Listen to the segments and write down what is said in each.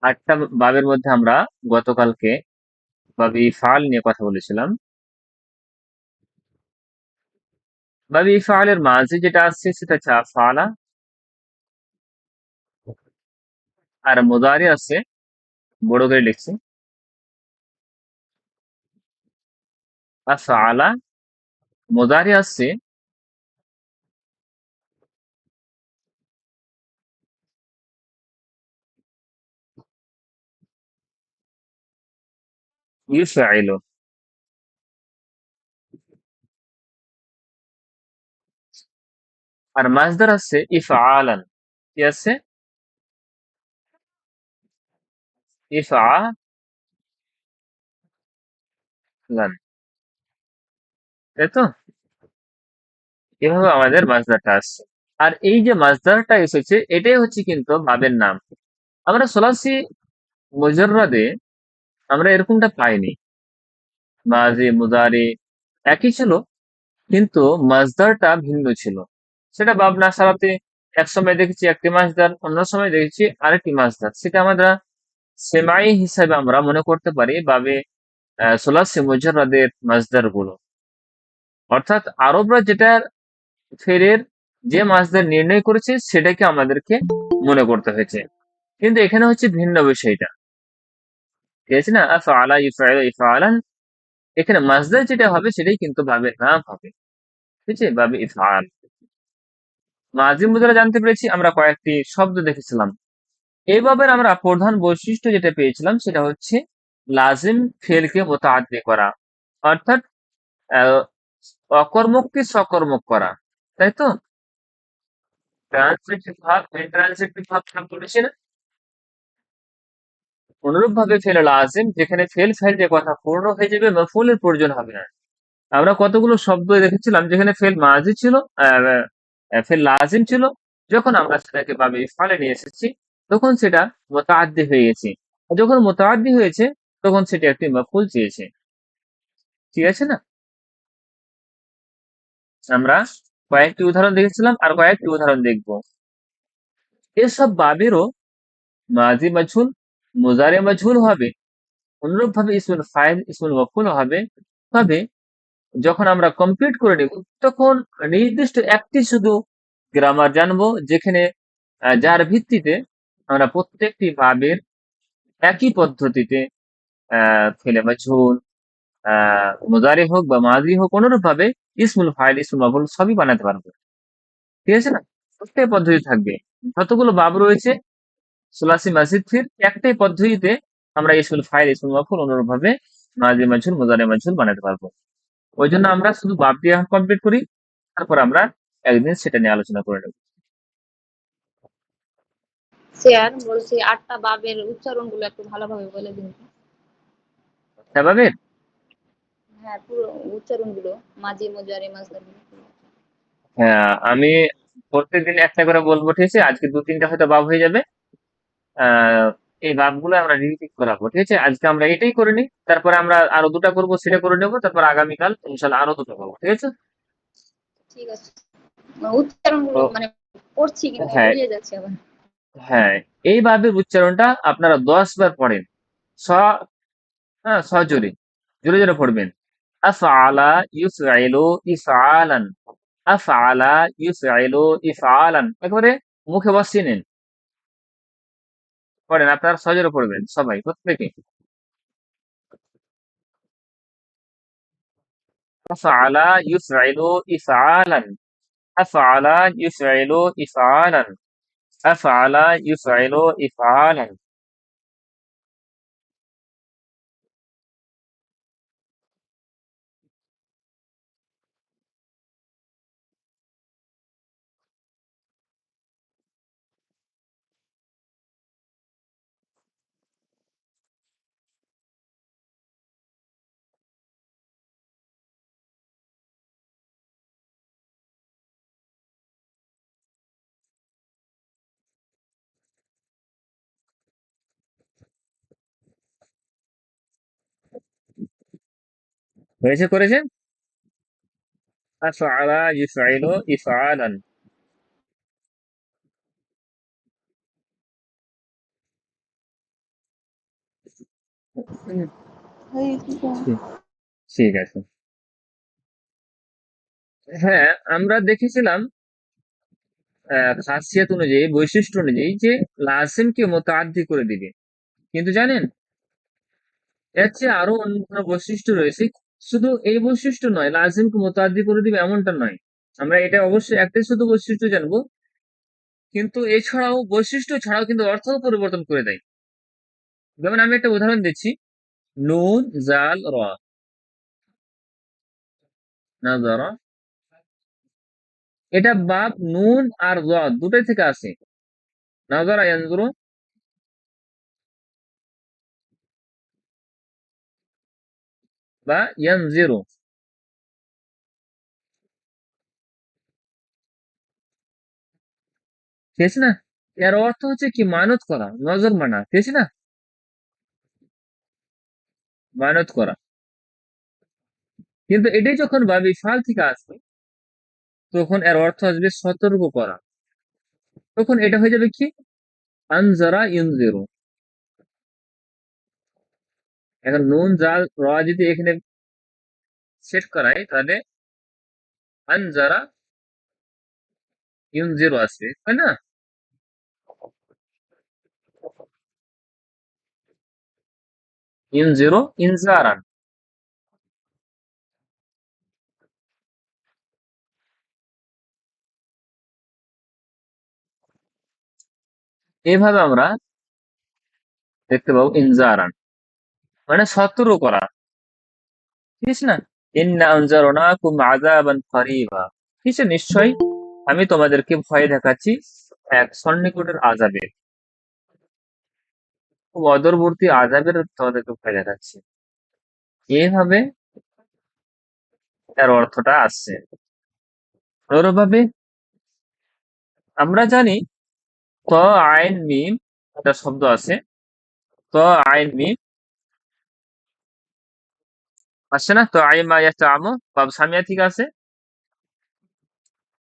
8টা বাবের মধ্যে আমরা গতকালকে বাবে ইফআল নিয়ে কথা বলেছিলাম। বাবে ইফআলের মাঝে যেটা আছে সেটা হচ্ছে আফআলা, আর মুদারি আছে, বড় করে লিখছি, আফআলা। মুদারি আছে ইউফআইলু, আর মাসদার আছে ইফআলান। কি আছে? ইফআলান। তাই তো? এভাবে আমাদের মাসদারটা আসছে। আর এই যে মাসদারটা এসেছে এটাই হচ্ছে কিন্তু বাবের নাম। আমরা সলাসি মুজাররাদে আমরা এরকমটা পাইনি। মাজি মুজারি একই ছিল, কিন্তু মাসদারটা ভিন্ন ছিল। সেটা বাব না সারাতে এক সময় দেখেছি একটি মাসদার, অন্য সময় দেখেছি আরেকটি মাসদার। সেটা আমরা সেমাই হিসাবে আমরা মনে করতে পারি বাবে সোলাসি মুজাররাদের মাসদার গুলো। অর্থাৎ আরবরা যেটা ফেরের যে মাসদার নির্ণয় করেছে সেটাকে আমাদেরকে মনে করতে হয়েছে। কিন্তু এখানে হচ্ছে ভিন্ন বিষয়টা। ঠিক আছে না? আফআলা ইফআইলু ইফআলান, এখানে মাসদার যেটা হবে সেটাই কিন্তু বাবের নাম হবে। ঠিক আছে? বাবে ইফআল। মাঝি মুদ্রা জানতে পেরেছি, আমরা কয়েকটি শব্দ দেখেছিলাম। এইভাবে আমরা প্রধান বৈশিষ্ট্য যেটা পেয়েছিলাম সেটা হচ্ছে লাজিম ফেলকে মোতাআদ্দি করা, অর্থাৎ আহ, অকর্মককে সকর্মক করা। তাই তো? ট্রান্সলেটিভ ভাব ইন্ট্রান্সিটিভ ভাব প্রয়োগ করেছি না? অনুরূপ ভাবে ফেল লাজিম, যেখানে ফেল ফেল কথা পূর্ণ হয়ে যাবে, মফউলের প্রয়োজন হবে না। আমরা কতগুলো শব্দ দেখেছিলাম যেখানে ফেল মাজি ছিল, ফেল লাজিম ছিল, যখন আমরা সেটাকে বাবে ইফআলে নিয়ে এসেছি তখন সেটা মুতাআদ্দি হয়ে গেছে। আর যখন মুতাআদ্দি হয়েছে তখন সেটা একটি মফউল চেয়েছে। ঠিক আছে না? আমরা কয়েকটি উদাহরণ দেখেছিলাম, আর কয়েকটি উদাহরণ দেখব। এসব বাবেরও মাজি মাজহুল, মুজারে মাজহুল হবে, অনুরূপ ভাবে ইসমুল ফাইল ইসমুল মফউল হবে। তবে যখন আমরা কমপ্লিট করে নেব তখন নির্দিষ্ট একটি শুধু গ্রামার জানবো, যেখানে যার ভিত্তিতে আমরা প্রত্যেকটি ভাবের একই পদ্ধতিতে ফেলে মাঝহুল, মুজারি হোক বা মাজি হোক, অনুরূপ ভাবে ইসমুল ফাইল ইসমুল মফউল সবই বানাতে পারবো। ঠিক আছে না? প্রত্যেক পদ্ধতি থাকবে। যতগুলো বাব রয়েছে সুলাসি মাজিদ ফির একটাই পদ্ধতিতে আমরা ইসমুল ফাইল ইসমুল মফউল অনুরূপ ভাবে মাজি মাজহুল মুজারি মাজহুল বানাতে পারবো। ওই জন্য আমরা শুধু বাপ দিয়ে কমপ্লিট করি, তারপর আমরা একদিন সেটা নিয়ে আলোচনা করে নেব। স্যার বলছি ৮টা বাবের উচ্চারণগুলো একটু ভালোভাবে বলে দিন তো। স্বাভাবিক। হ্যাঁ, পুরো উচ্চারণগুলো মাঝি, মুজারি, মাসদার। হ্যাঁ, আমি প্রত্যেকদিন একটা করে বলবো, ঠিক আছে? আজকে 2-3টা হয়তো বাপ হয়ে যাবে। আহ এই বাপগুলো আমরা রিপিট করাবো, ঠিক আছে? আজকে আমরা এটাই করে নিই, তারপরে আমরা আরো দুটা করবো, সেটা করে নেবো, তারপর আগামীকাল ইনশাল্লাহ আরো দুটো করবো, ঠিক আছে? ঠিক আছে। উচ্চারণগুলো তো মানে পড়ছি কিন্তু হ্যাঁ, গুলিয়ে যাচ্ছে আবার। হ্যাঁ, এই বাপের উচ্চারণটা আপনারা 10 বার পড়েন। স, হ্যাঁ, সজোরে জোরে জোরে পড়বেন। আফআলা ইউফআইলু ইফআলান, আফআলা ইউফআইলু ইফআলান, একেবারে মুখে বসিয়ে নিন। পড়েন, আপনারা সজোরে পড়বেন সবাই, প্রত্যেকে। আফআলা ইউফআইলু ইফআলান, আফআলা ইউফআইলু ইফআলান, আফআলা ইউফআইলু ইফআলান। হয়েছে? করেছেন? আফআলা ইউফআইলু ইফআলান। হুম, ঠিক ঠিক আছে। হ্যাঁ, আমরা দেখেছিলাম খাসিয়াত অনুযায়ী, বৈশিষ্ট্য অনুযায়ী যে লাজিমকে মুতাআদ্দি করে দিবে। কিন্তু জানেন, এর চেয়ে আরো অন্য বৈশিষ্ট্য রয়েছে। শুধু এই বৈশিষ্ট্য নয়, লাজিমকে মুতাআদ্দি করে দিবে এমনটা নয়। আমরা এটা অবশ্যই একটাই শুধু বৈশিষ্ট্য জানবো, কিন্তু এছাড়াও বৈশিষ্ট্য ছাড়াও কিন্তু অর্থও পরিবর্তন করে দেয়। যেমন আমি একটা উদাহরণ দিচ্ছি, নুন জাল র, নাজারা, এটা বাপ নুন আর র দুটোই থেকে আসে। নাজারা ইয়ানজুরু বা ইয়ানজিরু, ঠিক আছে না? এর অর্থ হচ্ছে কি, মানত করা, নজর মানা, ঠিক আছে না? মানত করা। কিন্তু এটাই যখন ভাবি ফাল থেকে আসবে, তখন এর অর্থ আসবে সতর্ক করা। তখন এটা হয়ে যাবে কি, আনজারা ইউনজিরু। এখন নুন জাল র যদি এখানে সেট করাই, তাহলে আনজারা ইউনজিরু আসবে, তাই না? ইউনজিরু ইনজারান। এইভাবে আমরা দেখতে পাবো ইনজারান মানে সতর্ক করা, ঠিক আছে না? ইন্না আনজারনাকুম আযাবান করিবা, ঠিক আছে, নিশ্চয়ই আমি তোমাদেরকে ভয় দেখাচ্ছি এক সন্নিকটের আযাবের, খুব অদূরবর্তী আযাবের তোমাদেরকে ভয় দেখাচ্ছি। এইভাবে এর অর্থটা আসছে। অনুরূপভাবে আমরা জানি ত আইন মিম একটা শব্দ আছে, ত আইন মিম আসছে না? তো আইমা ইয়াতামু বাব সামিয়া ঠিক আছে।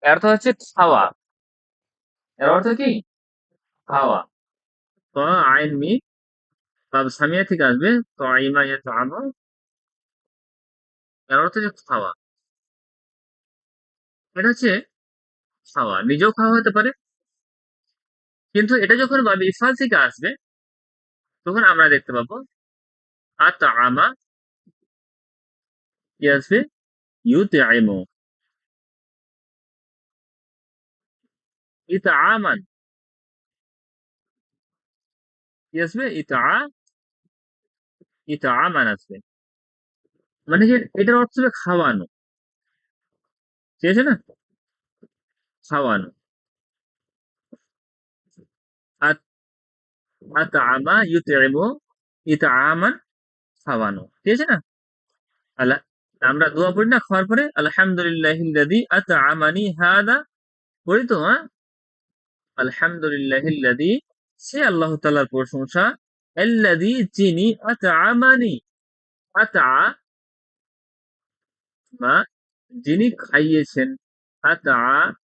এর অর্থ হচ্ছে খাওয়া। এর অর্থ কি? খাওয়া। ত আইন মিম বাব সামিয়া থেকে আসবে, তো আইমা ইয়াতামু, এর অর্থ হচ্ছে খাওয়া। এটা হচ্ছে খাওয়া, নিজেও খাওয়া হতে পারে। কিন্তু এটা যখন বাব ইফাল থেকে আসবে, তখন আমরা দেখতে পাবো আতআমা কি আসবে, ইউতআইমু, ইতআমান কি আসবে, ইতআমান আসবে। মানে যে এটার অর্থ হচ্ছে খাওয়ানো, ঠিক আছে না? খাওয়ানো। আত- আতআমা ইউতআইমু, ইতআমান খাওয়ানো, ঠিক আছে না? আল্লাহ, আমরা দোয়া পড়ি না খাওয়ার পরে, আলহামদুলিল্লাহিল্লাযী আতআমানি হাদা, পড়ি তো, হ্যাঁ? আলহামদুলিল্লাহিল্লাযী, সে আল্লাহ তাআলার প্রশংসা, আল্লাযী যিনি, আতআমানি, আতআমা যিনি খাইয়েছেন, আতআমা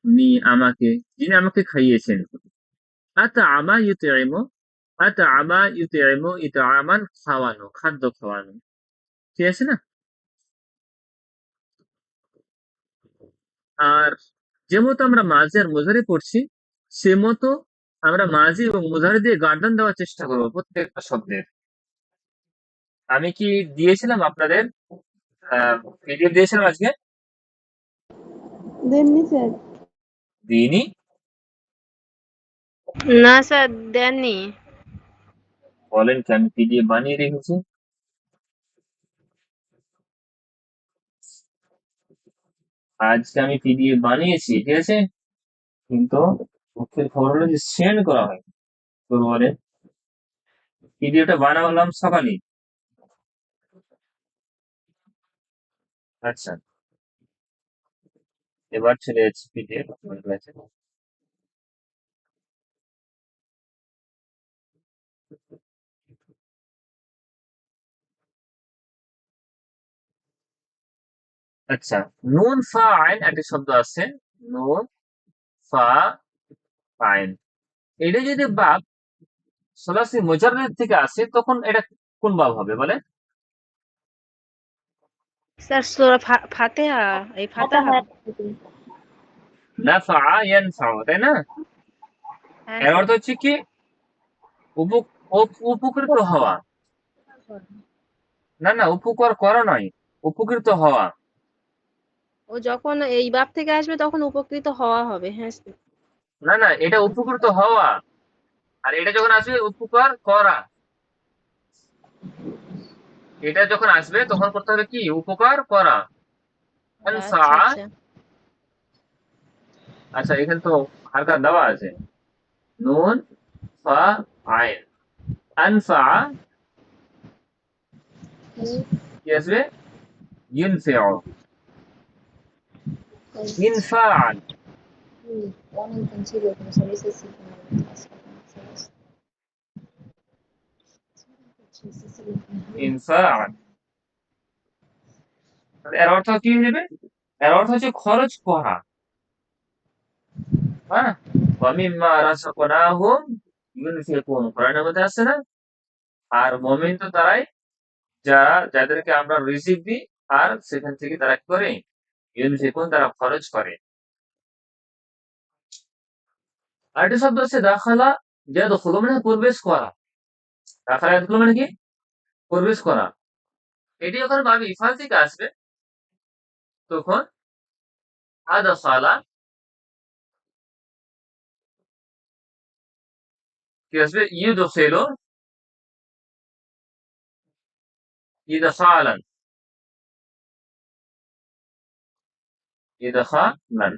নি আমাকে, যিনি আমাকে খাইয়েছেন। আতআমা ইউতআইমু, আতআমা ইউতআইমু ইতআমান খাওয়ানো, খাদ্য খাওয়ানো, ঠিক আছে না? আর যে মতো আমরা মাঝি আর মুজারি পড়ছি, সে মতো আমরা মাঝি এবং মুজারি দিয়ে গার্ডন দেওয়ার চেষ্টা করবো প্রত্যেকটা শব্দের। আমি কি দিয়েছিলাম আপনাদের পিডিএফ দিয়েছিলাম আজকে? দেননি স্যার। দিইনি? না স্যার, দেননি। বলেন কি, আমি পিডিএফ বানিয়ে রেখেছি। আজকে আমি পিডিএফ বানিয়েছি, ঠিক আছে, কিন্তু মুখ্যের খবর হলো যে সেন্ড করা হয়। তো বলেন, পিডিএফটা বানালাম সকালে। আচ্ছা, এবার চলে যাচ্ছি পিডিএফ আপনার কাছে। আচ্ছা, নুন ফা আইন একটা শব্দ আছে, নুন ফা আইন। এটা যদি বাপ সোলাসি মুজাররাদ থেকে আসে তখন এটা কোন বাব হবে বলে? স্যার সূরা ফাতিহা, এই ফাতাহা। ফাতাহা। নাফা ইয়ানফাউ, তাই না? হ্যাঁ এর স্যার। অর্থ হচ্ছে কি উপকৃত হওয়া। না না, উপকার করা নয়, উপকৃত হওয়া। ও যখন এই বাপ থেকে আসবে তখন উপকৃত হওয়া হবে। হ্যাঁ স্যার। না না, এটা উপকৃত হওয়া, আর এটা যখন আসবে উপকার করা। এটা যখন আসবে তখন করতে হবে কি উপকার করা। আনফা। আচ্ছা আচ্ছা। আচ্ছা, এখানে তো হালকা দেওয়া আছে, নুন ফা আইন। আনফা কি আসবে? ইনফিউ। ইনফাআল। অনেকদিন ছিল তোমার এসএসসি ইনফাআল এর অর্থ কি হয়ে যাবে? এর অর্থ হচ্ছে খরচ করা। হ্যাঁ, ওয়ামিম্মা রাযাকনাহুম ইউনফিকুন, কোরআনের মধ্যে আছে না? আর মুমিন তো তারাই যাদেরকে আমরা রিজিক দিই, আর সেখান থেকে তারা কি করে? ইউনফিকুন, তারা খরচ করে। আরেকটা শব্দ আছে দাখালা ইয়াদখুলু, মানে প্রবেশ করা। দাখালা ইয়াদখুলু মানে কি? প্রবেশ করা। এটি যখন ভাবি ইফাল থেকে আসবে তখন আদখালা কি আসবে? ইউদখিলু ইদখালান। ইদখালান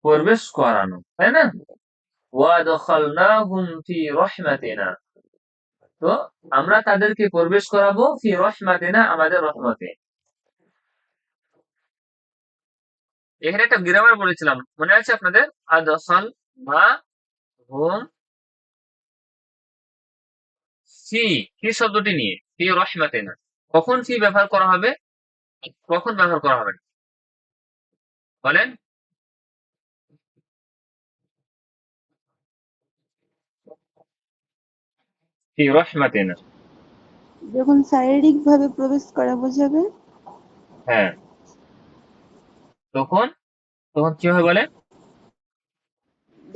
প্রবেশ করানো, তাই না? ওয়াদখালনাহুম ফি রাহমাতিনা, তো আমরা তাদেরকে প্রবেশ করাবো ফি রাহমাতিনা, আমাদের রহমতে। এখানে একটা গ্রামার বলেছিলাম, মনে আছে আপনাদের? আদখাল মা হুম ফি, ফি শব্দটি নিয়ে ফি রাহমাতিনা, কখন ফি ব্যবহার করা হবে, কখন ব্যবহার করা হবে না? বলেন। ফি রাহমাতিনা। যখন শারীরিকভাবে প্রবেশ করা বোঝাবে। হ্যাঁ, তখন, তখন কি হবে বলেন?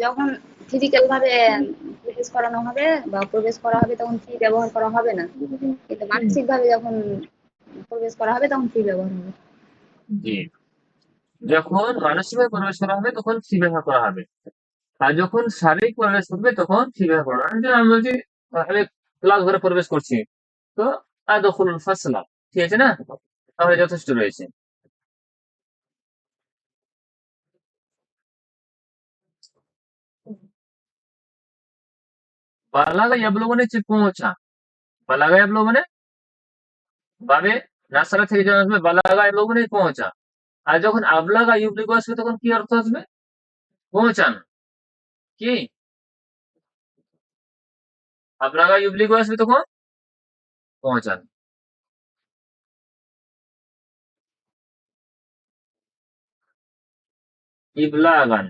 যখন ফিজিক্যাল ভাবে প্রবেশ করানো হবে বা প্রবেশ করা হবে তখন ফি ব্যবহার করা হবে না, কিন্তু হুম, মানসিক ভাবে যখন প্রবেশ করা হবে তখন ফি ব্যবহার হবে। জি। যখন মানসিকভাবে প্রবেশ করা হবে তখন ফি ব্যবহার করা হবে, আর যখন শারীরিক প্রবেশ করবে তখন ফি ব্যবহার করা হবে। যেমন আমি বলছি, আমি ক্লাস ঘরে প্রবেশ করছি, তো আদখুলুল ফাসলা, ঠিক আছে না? তাহলে যথেষ্ট রয়েছে। বালাগা ইয়াবলুগু মানে হচ্ছে পৌঁছা। বালাগা ইয়াবলুগু মানে বাবে নাসারা থেকে যখন আসবে বালাগা ইয়াবলুগু মানে পৌঁছা। আর যখন আবলাগা ইউবলিগু আসবে তখন কি অর্থ আসবে? পৌঁছানো। কি? আবলাগা ইউবলিগু আসবে তখন পৌঁছানো। ইবলাগান।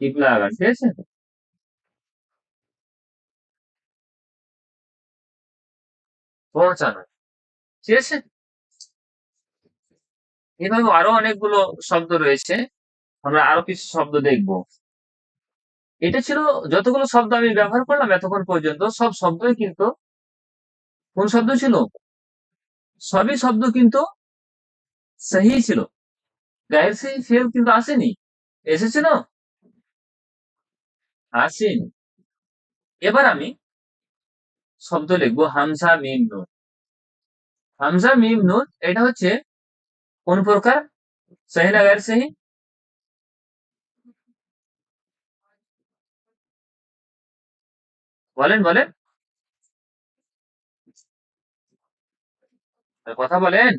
ইবলাগান, ঠিক আছে? পৌঁছানো, ঠিক আছে? এভাবে আরো অনেকগুলো শব্দ রয়েছে, আমরা আরো কিছু শব্দ দেখবো। এটা ছিল যতগুলো শব্দ আমি ব্যবহার করলাম এতক্ষণ পর্যন্ত, সব শব্দই কিন্তু কোন শব্দ ছিল? সবই শব্দ কিন্তু সহি ছিল, গায়ের সেই ফেল কিন্তু আসেনি। এসেছিল? আসেনি। এবার আমি শব্দ লিখবো হামজা মিম নুন। হামজা মিম নুন এটা হচ্ছে কোন প্রকার? সহি না গায়ের সহি? বলেন বলেন, কথা বলেন।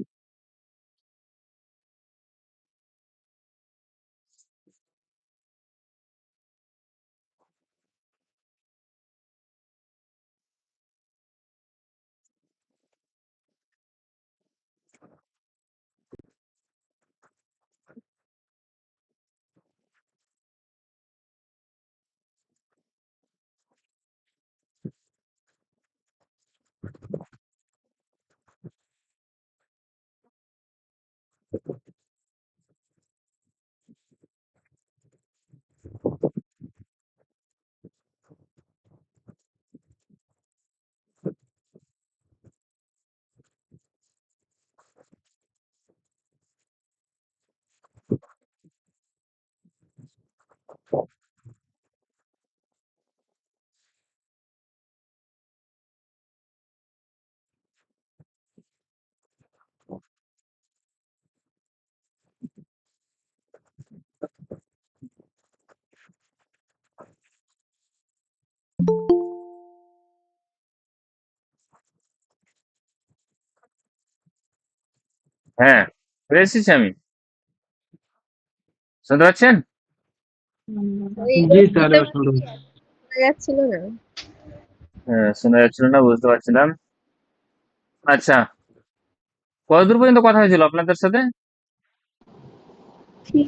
হ্যাঁ, ফিরে এসেছি আমি। শুনতে পাচ্ছেন? ওই জি ওই স্যার, শুনতে এবার শুনতে পাচ্ছি, পাচ্ছি। শোনা যাচ্ছিল না। হ্যাঁ, শোনা যাচ্ছিল না, বুঝতে পারছিলাম। আচ্ছা, কতদূর পর্যন্ত কথা হয়েছিল আপনাদের সাথে?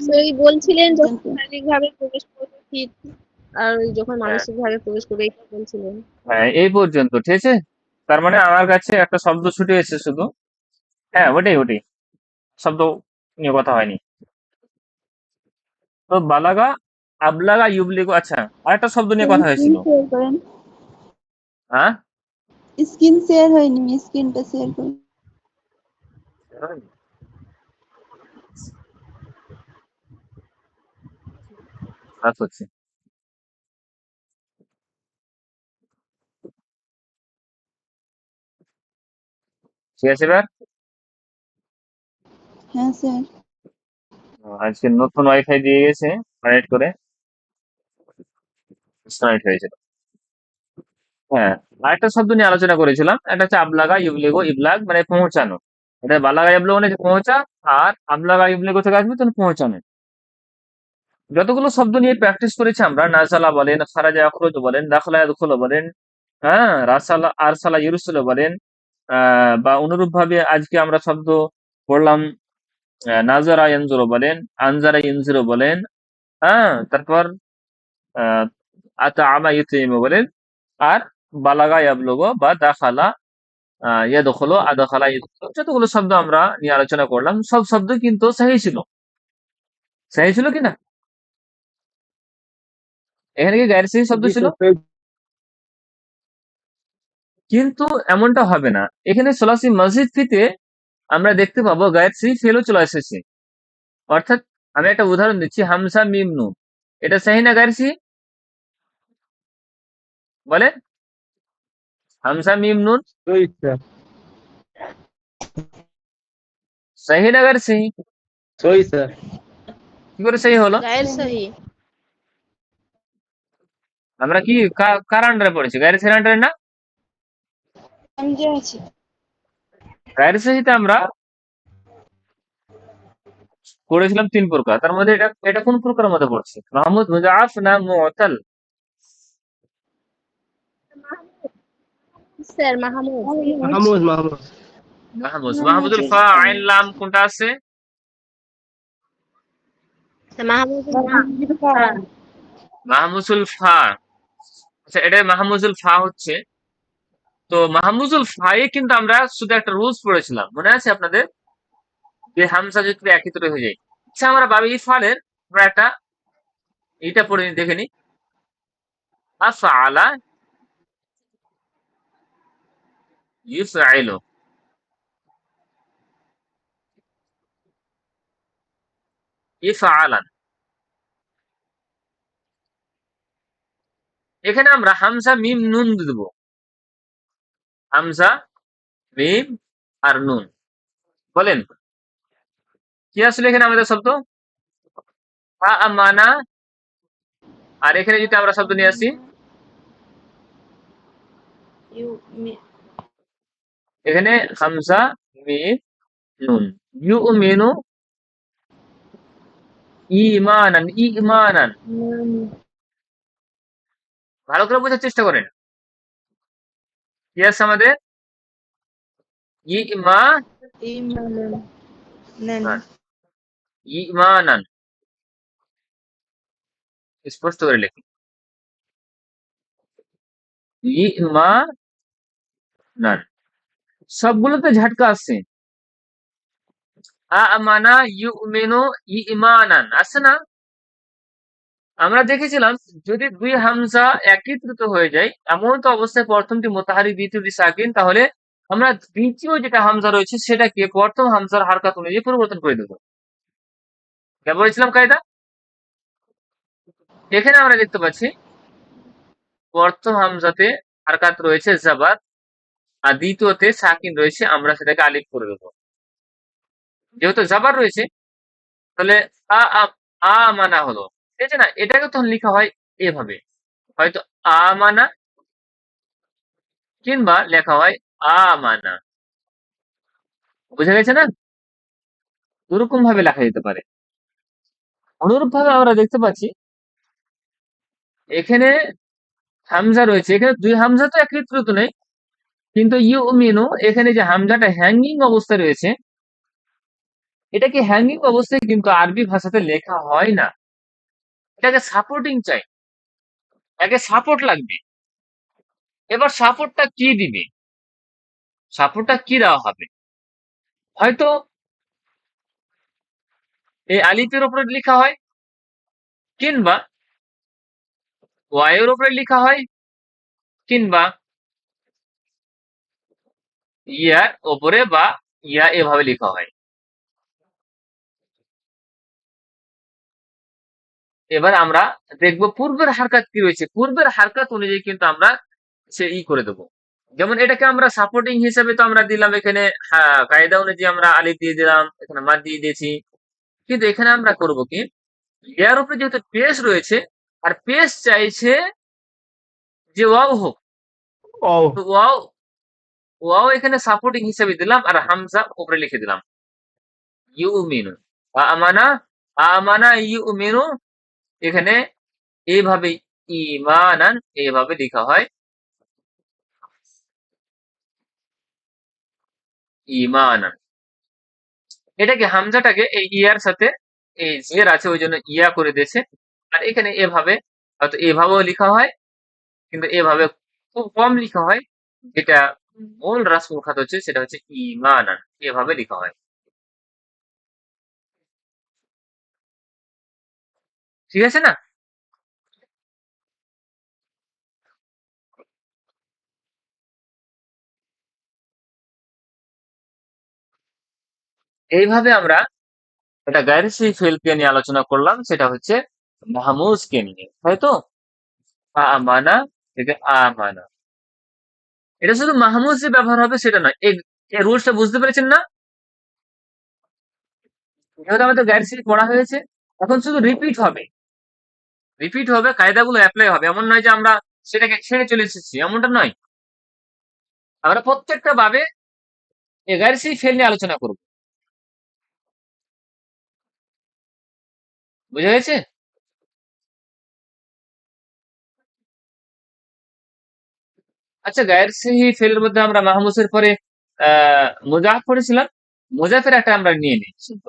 তো ওই বলছিলেন যখন পর্যন্ত। শারীরিক ভাবে প্রবেশ করবে ঠিক, আর ওই যখন হ্যাঁ, মানসিক ভাবে প্রবেশ করবে এটা বলছিলেন। হ্যাঁ, এই পর্যন্ত ঠিক আছে। তার মানে আমার কাছে একটা শব্দ ছুটে এসেছে শুধু। হ্যাঁ, ওটাই ওটাই, শব্দ নিয়ে কথা হয়নি। তো বালাগা, আবলাগা, ইউবলিগু। আচ্ছা, আরেকটা শব্দ নিয়ে কথা স্ক্রিন হয়েছিল। শেয়ার করেন। হ্যাঁ, স্ক্রিন শেয়ার হয়নি, স্ক্রিনটা শেয়ার করেন। কাজ হচ্ছে। ঠিক আছে এবার। হ্যাঁ স্যার। আজকে নতুন ওয়াইফাই দিয়ে গেছে, কানেক্ট করে কানেক্ট হয়েছিল। হ্যাঁ, আরেকটা শব্দ নিয়ে আলোচনা করেছিলাম, একটা হচ্ছে আবলাগা, ইবলিগো, ইবলাগ মানে পৌঁছানো। এটা বালাগা, ইবলিগো মানে পৌঁছা, আর আবলাগা, ইবলিগো থেকে আসবে তখন পৌঁছানো। যতগুলো শব্দ নিয়ে প্র্যাকটিস করেছি আমরা, নাজালা বলেন, খারাজা ইয়াখরুজ বলেন, দাখলা ইয়াদখুলু বলেন, হ্যাঁ, রাসালা আরসালা ইরসুলু বলেন, বা অনুরূপ ভাবে আজকে আমরা শব্দ পড়লাম, নাজারা ইয়ানজুরু বলেন, আনজারা ইনজিরু বলেন, হ্যাঁ, তারপর আতাআমা ইউতিমু বলেন, আর বালাগা ইয়াবলুগু বা দাখালা ইয়াদখুলু, আদখালা ইয়াদখুলু, যতগুলো শব্দ আমরা নিয়ে আলোচনা করলাম সব শব্দ কিন্তু সহিহ ছিল। সহিহ ছিল কিনা? এখানে কি গায়ের সহিহ শব্দ জি ছিল? স্যার। কিন্তু এমনটা হবে না। এখানে সোলাসি মসজিদ ফিতে আমরা দেখতে পাবো গায়ের সহি ফেলও চলে এসেছে। অর্থাৎ আমি একটা উদাহরণ দিচ্ছি, হামসা মিম নুন, এটা সহি না গায়ের সহি? বলে হামসা মিম নুন সহি স্যার। সহি না গায়ের সহি? সহি স্যার। কি করে সহি হলো? গায়ের সহি। আমরা কি কার আন্ডারে পড়েছি? গায়ের সহির আন্ডারে না? আমি যে আছি। গায়ের সহিতে আমরা করেছিলাম ৩ প্রকার। তার মধ্যে এটা এটা কোন প্রকারের মধ্যে পড়ছে? মাহমুদ, মুজাআফ না মু'তাল? স্যার মাহমুদ। মাহমুদ মাহমুদ। মাহমুদ। মাহমুদুল ফা আইন লাম কোনটা আছে? মাহমুদ মাহমুদুল ফা। আচ্ছা, এটা মাহমুদুল ফা হচ্ছে। তো মাহমুদুল ফায়ে কিন্তু আমরা শুধু একটা রুলস পড়েছিলাম, মনে আছে আপনাদের? যে হামজা যদি একত্রে হয়ে যায়। আচ্ছা, আমরা বাবে ইফালের আমরা একটা এটা পড়ে দেখে নি, আফআলা ইফআইলু, ইফআলান। এখানে আমরা হামজা মিম নুন দেব। হামজা মিম আর নুন। বলেন কি আসলে এখানে আমাদের শব্দ? আমানা। আর এখানে যদি আমরা শব্দ নিয়ে আসি, এখানে হামজা মিম নুন, ইউমিনু, ঈমানান, ঈমানান। ভালো করে বোঝার চেষ্টা করেন। কি আছে আমাদের? ঈমানান, ঈমানান। স্পষ্ট করে লিখুন, ঈমানান। সবগুলোতে ঝাটকা আসছে। আমানা, ইউমিনু, ঈমানান আছে না? আমরা দেখেছিলাম যদি দুই হামজা একত্রিত হয়ে যায়, এমন তো অবস্থায় প্রথমটি মুতাহারিক দ্বিতীয়টি সাকিন, তাহলে আমরা দ্বিতীয় যেটা হামজা রয়েছে সেটাকে প্রথম হামজার হারকাত অনুযায়ী পরিবর্তন করে দেবো। কে বলেছিলাম কায়দা? এখানে আমরা দেখতে পাচ্ছি প্রথম হামজাতে হারকাত রয়েছে জাবার, আর দ্বিতীয়তে সাকিন রয়েছে, আমরা সেটাকে আলিফ করে দেবো। যেহেতু জাবার রয়েছে, তাহলে আ আ- আমানা হলো, ঠিক আছে না? এটাকে তখন লেখা হয় এভাবে, হয়তো আমানা, কিংবা লেখা হয় আমানা। বুঝা গেছে না? দুরকম ভাবে লেখা যেতে পারে। অনুরূপ ভাবে আমরা দেখতে পাচ্ছি এখানে হামজা রয়েছে, এখানে দুই হামজা তো একত্রিত নেই, কিন্তু ইউমিনু এখানে যে হামজাটা হ্যাঙ্গিং অবস্থায় রয়েছে, এটাকে হ্যাঙ্গিং অবস্থায় কিন্তু আরবি ভাষাতে লেখা হয় না, এটাকে সাপোর্টিং চাই, একে সাপোর্ট লাগবে। এবার সাপোর্টটা কি দিবে, সাপোর্টটা কি দেওয়া হবে? হয়তো এই আলিফের উপরে লেখা হয়, কিংবা ওয়াইয়ের উপরে লেখা হয়, কিংবা ইয়ার উপরে বা ইয়া এভাবে লেখা হয়। এবার আমরা দেখবো পূর্বের হারকাত কি রয়েছে, পূর্বের হারকাত অনুযায়ী কিন্তু আমরা সে করে দেবো। যেমন এটাকে আমরা সাপোর্টিং হিসেবে তো আমরা দিলাম এখানে, হ্যাঁ, কায়দা অনুযায়ী আমরা আলিফ দিয়ে দিলাম, এখানে মাদ দিয়ে দিয়েছি। কিন্তু এখানে আমরা করব কি, ইয়ার উপরে যেহেতু পেশ রয়েছে আর পেশ চাইছে যে ওয়াও হোক, Oh, তো ওয়াও ওয়াও এখানে সাপোর্টিং হিসেবে দিলাম আর হামজা উপরে লিখে দিলাম ইউমিনু। আমানা, আমানা ইউমিনু, এখানে এইভাবে ইমানান এইভাবে লেখা হয় ইমানান। এটাকে হামজাটাকে এই ইয়ার সাথে এই জের আছে ওই জন্য ইয়া করে দিয়েছে। আর এখানে এভাবে, হয়তো এভাবেও লেখা হয়, কিন্তু এভাবে খুব কম লেখা হয়। যেটা মূল রাসমুল খাত হচ্ছে সেটা হচ্ছে ইমানান, এভাবে লেখা হয়। ঠিক আছে না? এইভাবে আমরা এটা গায়ের সেই ফেলকে নিয়ে আলোচনা করলাম, সেটা হচ্ছে মাহমুজকে নিয়ে, হয়তো আমানা থেকে আমানা। এটা শুধু মাহমুজ যে ব্যবহার হবে সেটা নয়, এই রুলসটা বুঝতে পেরেছেন না? যেহেতু আমাদের গায়ের সেই পড়া হয়েছে, এখন শুধু রিপিট হবে, রিপিট হবে, কায়দাগুলো অ্যাপ্লাই হবে। এমন নয় যে আমরা সেটাকে ছেড়ে চলে এসেছি, এমনটা নয়। আমরা প্রত্যেকটা ভাবে এই গায়ের সেই ফেল নিয়ে আলোচনা করব। বুঝা গেছে? আচ্ছা, গায়ের সেই ফেলের মধ্যে আমরা মাহমুসের পরে মুজাফ পড়েছিলাম, মুজাফের একটা আমরা নিয়ে নিই শুদ্ধ।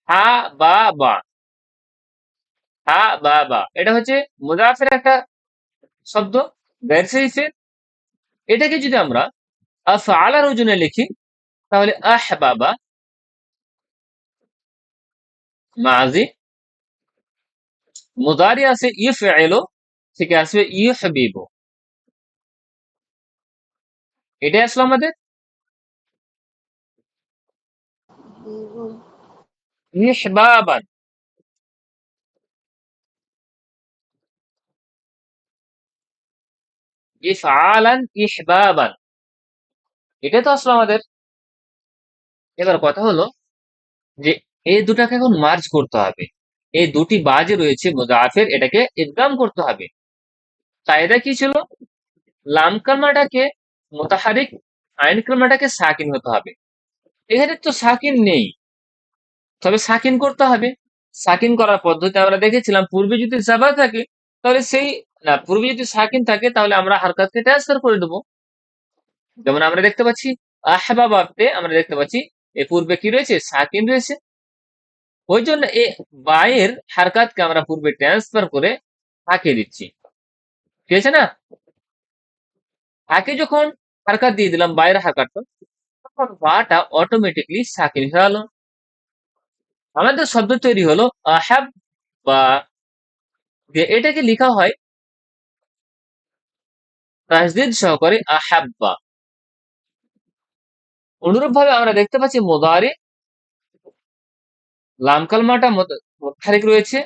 হা বা বা, হা বা বা, এটা হচ্ছে মুজাফের একটা শব্দ, গায়ের সেই ফেল। এটাকে যদি আমরা আফআলার ওজনে লিখি তাহলে আহবাবা মাজি, মুদারি আছে ইফএলু থেকে আসবে ইউহবিবু, এটাই আসলে আমাদের ইহবাবান। ইফআলান ইহবাবান, এটা তো আসলে আমাদের। এবার কথা হলো যে এই দুটাকে এখন মার্জ করতে হবে, এই দুটি বাজে রয়েছে মুজাফের, এটাকে ইদগাম করতে হবে। কায়দা কি ছিল, লাম কালমাটাকে মুতাহারিক, আইন কালমাটাকে সাকিন হতে হবে। এখানে তো সাকিন নেই, তবে সাকিন করতে হবে। সাকিন করার পদ্ধতি আমরা দেখেছিলাম, পূর্বে যদি জাবা থাকে তাহলে সেই, না, পূর্বে যদি সাকিন থাকে তাহলে আমরা হারকাতকে ট্রান্সফার করে দেবো। যেমন আমরা দেখতে পাচ্ছি আহবাবাতে আমরা দেখতে পাচ্ছি এ পূর্বে কি রয়েছে, সাকিন রয়েছে। ওই জন্য এ বায়ের হারকাতকে আমরা পূর্বে ট্রান্সফার করে আঁকে দিচ্ছি। ঠিক আছে না? আঁকে যখন হারকাত দিয়ে দিলাম বায়ের হারকাতটা, তখন বাটা অটোমেটিকলি সাকিন হয়ে গেল। আমাদের শব্দ তৈরি হলো আহাব বা, যে এটাকে লেখা হয় তাসদিদ সহকারে আহাব্বা। অনুরূপ ভাবে আমরা দেখতে পাচ্ছি মুদারি, লাম কালমাটা মুতাহারিক রয়েছে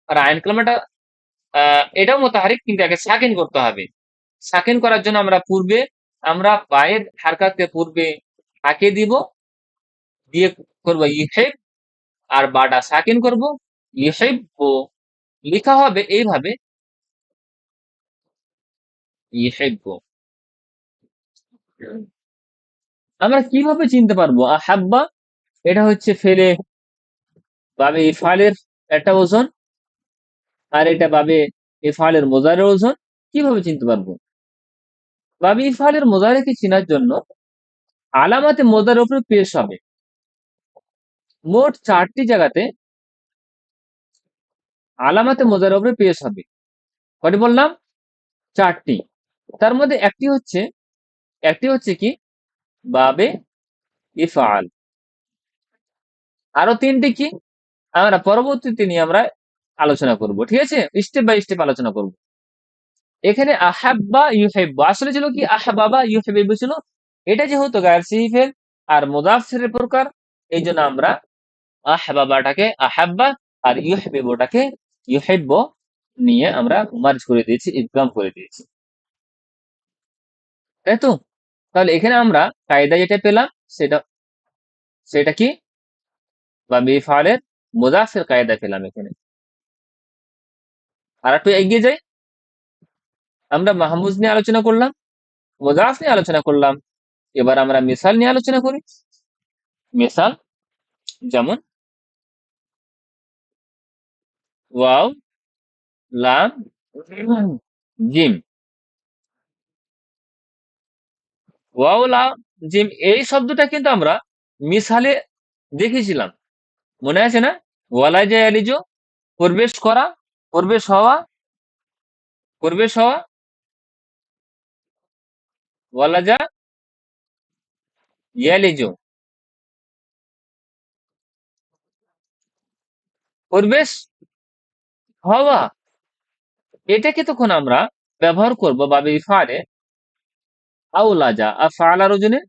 আর আইন কালমাটা এটাও মুতাহারিক, কিন্তু একে সাকিন করতে হবে। সাকিন করার জন্য আমরা পূর্বে, আমরা বায়ের হারকাতকে পূর্বে আঁকে দিব, দিয়ে করব ইহেব, আর বাটা সাকিন করব ইহেব। ও লেখা হবে এইভাবে ইহেব। আমরা কিভাবে চিনতে পারবো আহাব্বা এটা হচ্ছে ফেলে বাবে ইফালের একটা ওজন, আর এটা বাবে ইফালের মোজারের ওজন। কিভাবে চিনতে পারবো? বাবে ইফালের মোজারেকে চেনার জন্য আলামাতে মোজারের উপরে পেশ হবে। মোট 4টি জায়গাতে আলামাতে মোজারের উপরে পেশ হবে। কয়টি বললাম? 4টি। তার মধ্যে একটি হচ্ছে কি বাবে ইফআল। আরো 3টি কি আমরা পরবর্তীতে নিয়ে আমরা আলোচনা করব। ঠিক আছে, স্টেপ বাই স্টেপ আলোচনা করব। এখানে আহাব্বা ইউহিব্বু আসলে ছিল কি আহবাবা ইউহিব্বু ছিল। এটা যেহেতু গায়ের সিফেল আর মুদাফের প্রকার, এই জন্য আমরা আহবাবাটাকে আহাব্বা আর ইউহিব্বুটাকে ইউহিব্বু নিয়ে আমরা মার্জ করে দিয়েছি, ইদগাম করে দিয়েছি। তাই তো? তাহলে এখানে আমরা কায়দা যেটা পেলাম সেটা সেটা কি বা বেফালের মুদাফের কায়দা পেলাম এখানে। আর একটু এগিয়ে যাই, আমরা মাহমুজ নিয়ে আলোচনা করলাম, মুদাফ নিয়ে আলোচনা করলাম। এবার আমরা মিসাল নিয়ে আলোচনা করি। মিসাল যেমন ওয়াও, লাম, জিম। ওয়াও, লাম, জিম এই শব্দটা কিন্তু আমরা মিসালে দেখেছিলাম, মনে আছে না? ওয়ালাজা ইয়ালিজু প্রবেশ করা, প্রবেশ হওয়া, প্রবেশ হওয়া। ওয়ালাজা ইয়ালিজু প্রবেশ হওয়া। এটাকে তখন আমরা ব্যবহার করব বাবে ইফালে আউলাজা আফআলার ওজনে।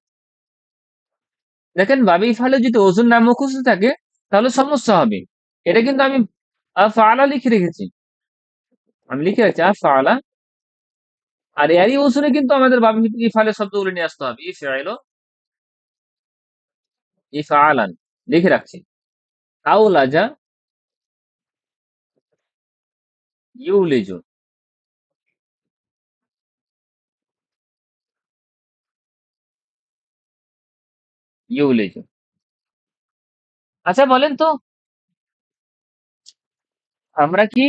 দেখেন বাবে ইফালে যদি ওজন না মুখস্থ থাকে তাহলে সমস্যা হবে। এটা কিন্তু আমি আফআলা লিখে রেখেছি, আমি লিখে রাখছি আফআলা, আর এরই ওজনে কিন্তু আমাদের বাবে ইফালে শব্দগুলো নিয়ে আসতে হবে। ইফআইল, ইফআলান লিখে রাখছি। আউলাজা ইউলিজু, ইউলিজু। আচ্ছা বলেন তো, আমরা কি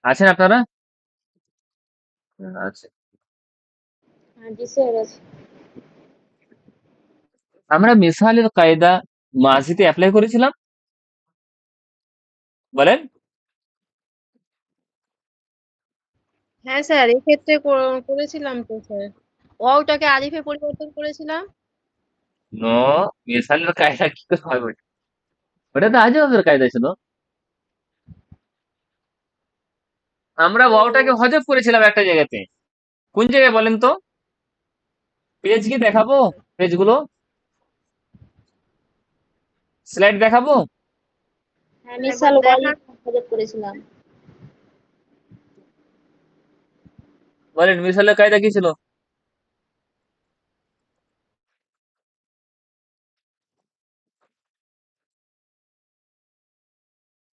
আছেন আপনারা? আচ্ছা, জি স্যার আছে। আমরা মিসালের কায়দা মাজিতে অ্যাপ্লাই করেছিলাম, বলেন। হ্যাঁ স্যার, এক্ষেত্রে করেছিলাম তো স্যার। ওয়াওটাকে আলিফে পরিবর্তন করেছিলাম। নো, মিসালের কায়দা কি করে হবে? ওটা তো আজবের কায়দা ছিল। আমরা ও ওয়াওটাকে হজব করেছিলাম একটা জায়গাতে। কোন জায়গায় বলেন তো? পেজ কি দেখাবো? পেজগুলো স্লাইড দেখাবো? হ্যাঁ একবার মিসাল ওয়ালি দেখা। প্রজেক্ট করেছিলাম। বলেন মিসালের কায়দা কি ছিল?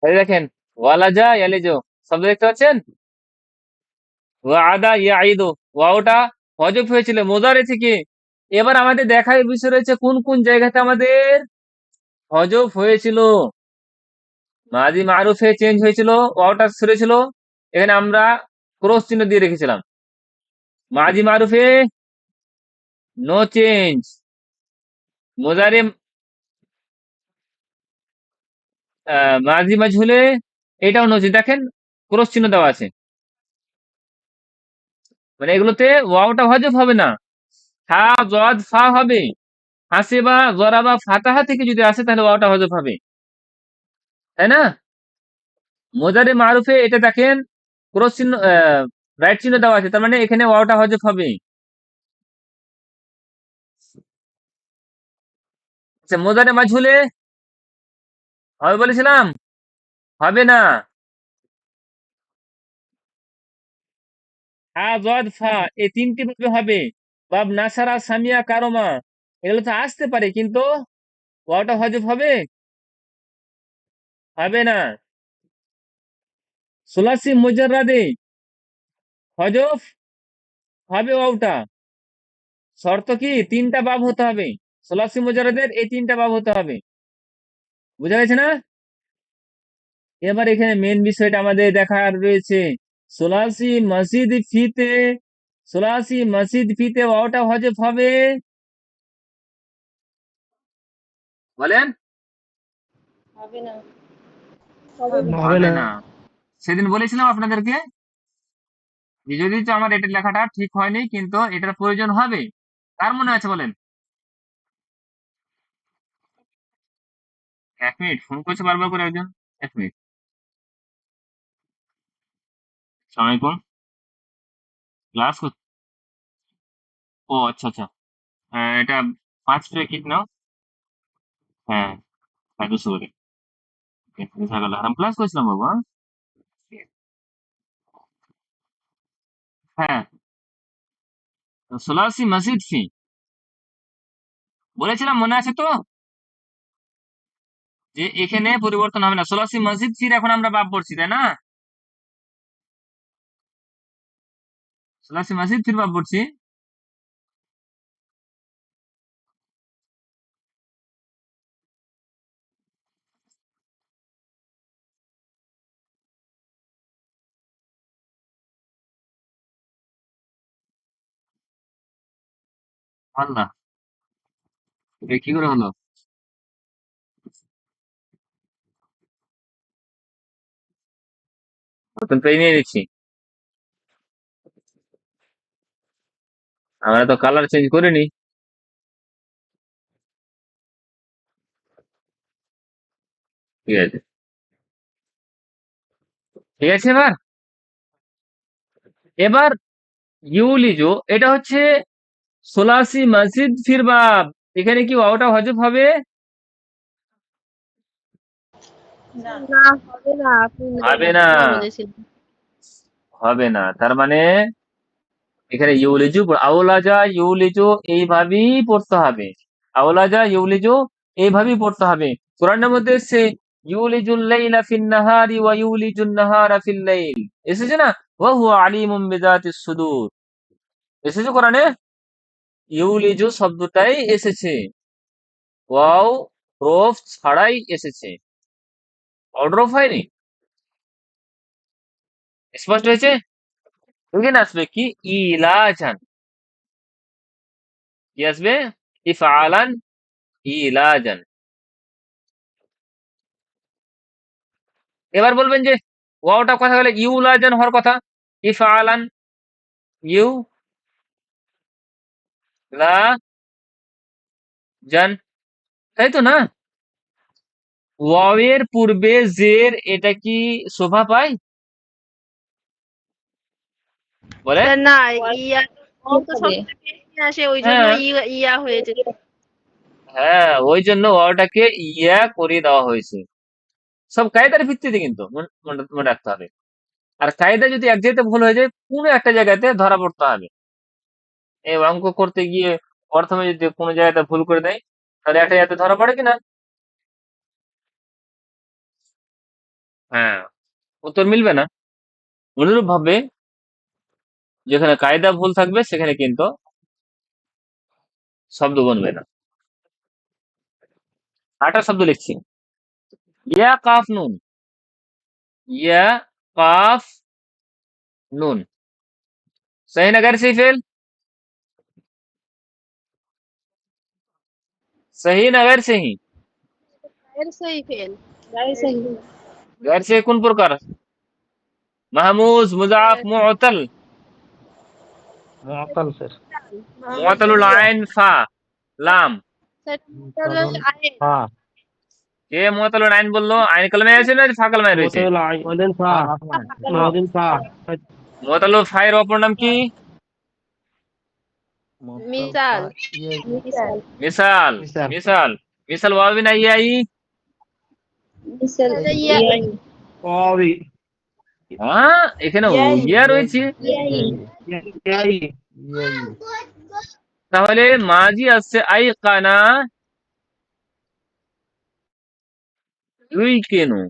এই দেখেন, ওয়ালাজা ইয়ালিজু শব্দ দেখতে পাচ্ছেন? ওয়াদা ইয়াইদু, ওয়াওটা হজব হয়েছিল মুদারে থেকে। এবার আমাদের দেখার বিষয় রয়েছে কোন কোন জায়গাতে আমাদের হজব হয়েছিল। মাজি মারুফে চেঞ্জ হয়েছিল, ওয়াওটা সরেছিল, এখানে আমরা ক্রস চিহ্ন দিয়ে রেখেছিলাম। মাজি মারুফে নো চেঞ্জ, মুজারে মাজি মাজহুলে এটাও নো চেঞ্জ। দেখেন ক্রস চিহ্ন দেওয়া আছে, মানে এগুলোতে ওয়াওটা হজব হবে না, হা জদ ফা হবে। হাসিবা জরাবা ফাতাহা থেকে যদি আসে তাহলে ওয়াওটা হজব হবে, তাই না? মুজারে মারুফে এটা দেখেন ক্রস চিহ্ন রাইট চিহ্ন দেওয়া আছে, তার মানে এখানে ওয়াওটা হজব হবে। আচ্ছা, মুজারে মাজহুলে হবে বলেছিলাম, হবে না। হা জদ ফা এই 3টি ভাবে হবে। বাব নাসারা সামিয়া কারমা এগুলো তো আসতে পারে, কিন্তু ওয়াওটা হজব হবে, হবে না। সুলাসি মুজাররাদে হজব হবে ওয়াওটা, শর্ত কি 3টা বাব হতে হবে। সোলাসি মুজাররাদের এই তিনটা বাব হতে হবে। বুঝা গেছে না? এবার এখানে মেন বিষয়টা আমাদের দেখার রয়েছে। সোলাসি মসজিদ ফিতে, সোলাসি মসজিদ ফিতে ওয়াওটা হজেফ হবে। বলেন। হবে না। হবে না। হবে হবে না। না। সেদিন বলেছিলাম আপনাদেরকে যে যদি তো আমার এটা লেখাটা ঠিক হয়নি কিন্তু এটার প্রয়োজন হবে। কার মনে আছে বলেন? 1 মিনিট, ফোন করছে বারবার করে একজন। 1 মিনিট। সালামালাইকুম। ক্লাস ও আচ্ছা আচ্ছা। এটা 5 প্যাকেট নাও। হ্যাঁ, 200 করে। বুঝা গেল। আর আমি ক্লাস করছিলাম বাবু। হ্যাঁ, সোলাসি মসজিদ ফি বলেছিলাম, মনে আছে তো? যে এখানে পরিবর্তন হবে না। সোলাসি মসজিদ ফির এখন আমরা বাদ পড়ছি, তাই না? সোলাসি মসজিদ ফির বাদ পড়ছি। আল্লাহ, এটা কি করে হলো? নতুন পেজ নিয়ে নিচ্ছি। আমরা তো কালার চেঞ্জ করিনি। ঠিক আছে, ঠিক আছে। এবার এবার ইউলিজো এটা হচ্ছে সোলাসি মসজিদ ফির বাব। এখানে কি ওয়াওটা হজফ হবে? না। না হবে না, আপনি হবে না, না বলেছিলেন। হবে না। তার মানে এখানে ইউলিজু আউলাজা ইউলিজু এইভাবেই পড়তে হবে। আউলাজা ইউলিজু এইভাবেই পড়তে হবে। কোরআনের মধ্যে এসছে ইউলিজুল লাইলা ফিন নাহারি ওয়া ইউলিজুন নাহারা ফিল লাইল। এসেছে না? ওয়া হুয়া আলিমুম বিযাতিস সুদূর। এসেছে কোরআনে। ইউলিজু শব্দটাই এসেছে, ওয়াও হরফ ছাড়াই এসেছে, অর্ডার অফ হয়নি। স্পষ্ট হয়েছে? এখানে আসবে কি ইলাজান, কি আসবে? ইফআলান, ইলাজান। এবার বলবেন যে ওয়াওটা কথা বলে ইউলাজান হওয়ার কথা, ইফআলান, ইউ লা জান, তাই তো না? ওয়াওয়ের পূর্বে জের এটা কি শোভা পায়? বলেন। স্যার না, ওয়ার্ড ইয়া কি তো হবে? সবচেয়ে বেশি আসে, ওই জন্য হ্যাঁ, ইয়া হয়েছে। হ্যাঁ, ওই জন্য ওয়াওটাকে ইয়া করে দেওয়া হয়েছে। সব কায়দার ভিত্তিতে কিন্তু মনে রাখতে হবে। আর কায়দা যদি এক জায়গাতে ভুল হয়ে যায়, কোনো একটা জায়গাতে ধরা পড়তে হবে। এই অঙ্ক করতে গিয়ে প্রথমে যদি কোনো জায়গাতে ভুল করে দেয়, তাহলে একটা জায়গাতে ধরা পড়ে কিনা? হ্যাঁ, উত্তর মিলবে না। অনুরূপ ভাবে যেখানে কায়দা ভুল থাকবে সেখানে কিন্তু শব্দ বনবে না। 8টা শব্দ লিখছি। ইয়া কাফ নুন, ইয়া কাফ নুন। सही ना? गैर सही फेल? सही ना गैर सही? এর সেই ফেল। গাড়ি সহি। गैर सही কোন প্রকার? মাহমুজ, মুজাফ, মুআতাল। মুআত্তাল স্যার। মুআতালুল আইন ফা লাম। মুআত্তালুল হ্যাঁ। কে মুআতালুল আইন বললো? আইন কালামে আছে না ফা কালামে রয়েছে? মুআত্তালুল আইন ফা। মাদিন ফা। মুআতালুল ফায়ের অপর নাম কি? মিসাল। মিসাল। মিসাল। মিসাল। মিসাল। মিসাল ওয়াও না ইয়াই? মিসাল ইয়া ইয়াই। ওয়াবি। হ্যাঁ, এখানে ইয়াই। ইয়া রয়েছে। ইয়াই। ইয়াই। তাহলে মাজি আসছে আই কানা ইউকিনু।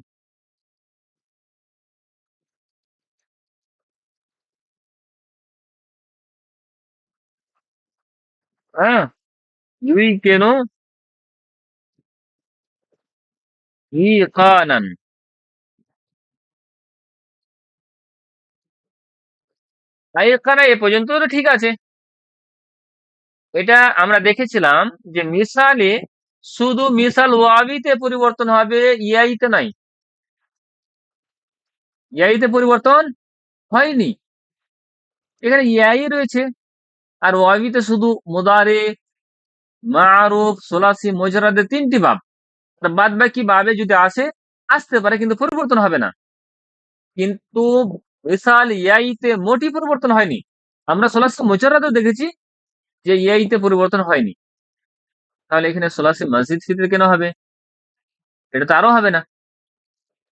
হ্যাঁ, ইউই কেন ইকানান। আইকানা এ পর্যন্ত তো ঠিক আছে। এটা আমরা দেখেছিলাম যে মিসালে শুধু মিসাল ওয়াবিতে পরিবর্তন হবে, ইয়াইতে নাই। ইয়াইতে পরিবর্তন হয়নি, এখানে ইয়াই রয়েছে। আর ওয়াবিতে শুধু মুদারে, মারুফ, সুলাসি, মুজরাদের 3টি বাব। আর বাদ বাকি বাবে যদি আসতে পারে, কিন্তু পরিবর্তন হবে না। কিন্তু মিসাল ইয়াইতে মোটি পরিবর্তন হয়নি। আমরা সুলাসি মুজরাদও দেখেছি যে ইয়াইতে পরিবর্তন হয়নি। তাহলে এখানে সুলাসি মসজিদ ফিতর কেন হবে? এটা তো আরো হবে না।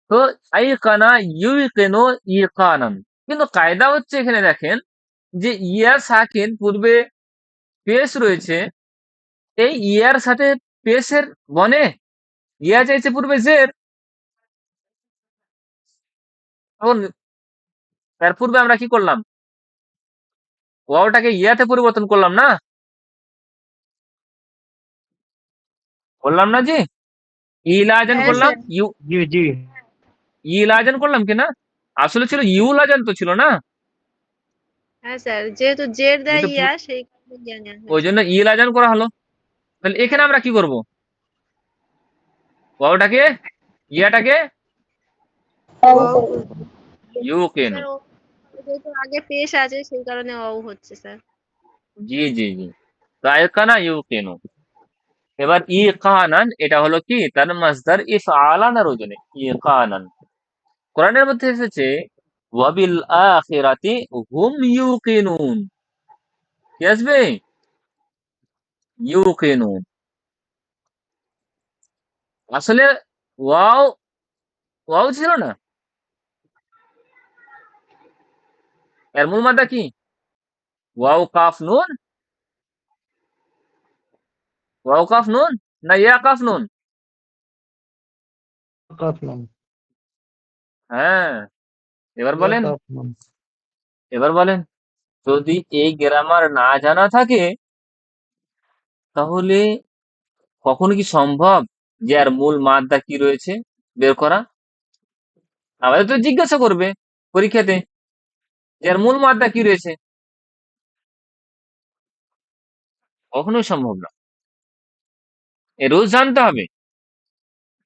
তো আইকানা ইউকিনু ইকানান। কিন্তু কায়দা হচ্ছে এখানে দেখেন যে ইয়া সাকিন পূর্বে পেশ রয়েছে, এই ইয়ার সাথে পেশের বনে ইয়া চাইছে পূর্বে জের। তখন তার পূর্বে আমরা কি করলাম? ওয়াওটাকে ইয়াতে পরিবর্তন করলাম না? করলাম না জি? ইলাজান হ্যাঁ করলাম, স্যার। জি জি ইলাজান করলাম কিনা? আসলে ছিল ইউলাজান তো ছিল না? হ্যাঁ স্যার, যেহেতু জের দেয় যেহেতু ইয়া, সেই কারণে ইয়া নেওয়া ওই হয়েছে। জন্য ইলাজান করা হলো। তাহলে এখানে আমরা কি করব? ওয়াওটাকে, ইয়াটাকে ওয়াও করবো। ইউকিনু। স্যার ও যেহেতু আগে পেশ আছে, সেই কারণে ওয়াও হচ্ছে স্যার। জি জি জি। আইকানা ইউকিনু। এবার ইকানান এটা হলো কি? তার মাসদার ইফআলানার ওজনে ইকানান। কোরআনের মধ্যে এসেছে ওয়াবিল আখিরাতি হুম ইউকিনুন। কি আসবে? ইউকিনুন। আসলে ওয়াও, ওয়াও ছিল না, এর মূল মাদ্দা কি? ওয়াও কাফ নুন, ওয়াও কাফ নুন না ইয়া কাফ নুন? কাফলাম হ্যাঁ, এবার ইয়া বলেন, কাফলাম এবার বলেন। যদি এই গ্রামার না জানা থাকে, তাহলে কখনো কি সম্ভব যে আর মূল মাদ্দা কি রয়েছে বের করা? আমাদের তো জিজ্ঞাসা করবে পরীক্ষাতে যে আর মূল মাদ্দা কি রয়েছে। কখনোই সম্ভব না। এ রোজ জানতে হবে।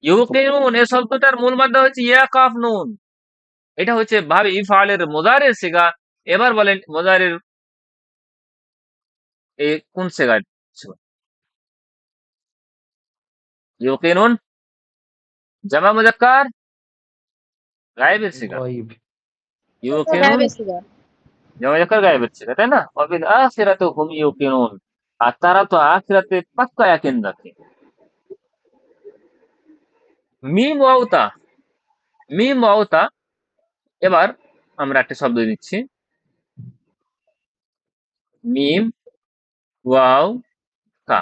ইউকিনুন এ শব্দটার মূল মাদ্দা হচ্ছে ইয়া কাফ নুন। এটা হচ্ছে ভাবে ইফআলের মুজারের সিগা। এবার বলেন মুজারের কোন সিগা? ইউকিনুন জামা মুজাক্কার গায়েবের সিগা। গায়ব ইউকিনুন গায়েবের সিগা। জামা মুজাক্কার গায়েবের সিগা, তাই না? ওয়াবিল আখিরাতি হুম ইউকিনুন। আর তারা তো আখিরাতে পাক্কা ইয়াকিন রাখে। মিম ওয়াওতা, মিম ওয়াওতা। এবার আমরা একটা শব্দ দিচ্ছি, মিম ওয়াও তা।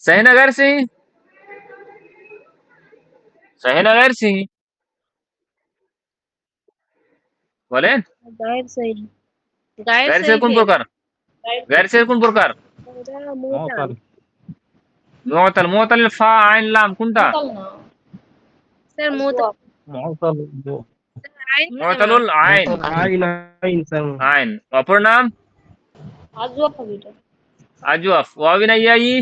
सही ना गैर सही? सही ना गैर सही? বলেন। গায়েব সহি। গায়েব गैर সহি सही কোন ফেল। প্রকার? गैर सही কোন প্রকার? এটা মুতাল। মুতাল মুআতাল। মুআতালিল ফা আইন লাম কোনটা? স্যার মুতাল। মুতাল আইন জামা। মুআতালুল আইন। মুতাল আইন আইন স্যার আইন। অপর নাম আজওয়া কবিটা। আজওয়াফ। ওয়াবিন আইয়াই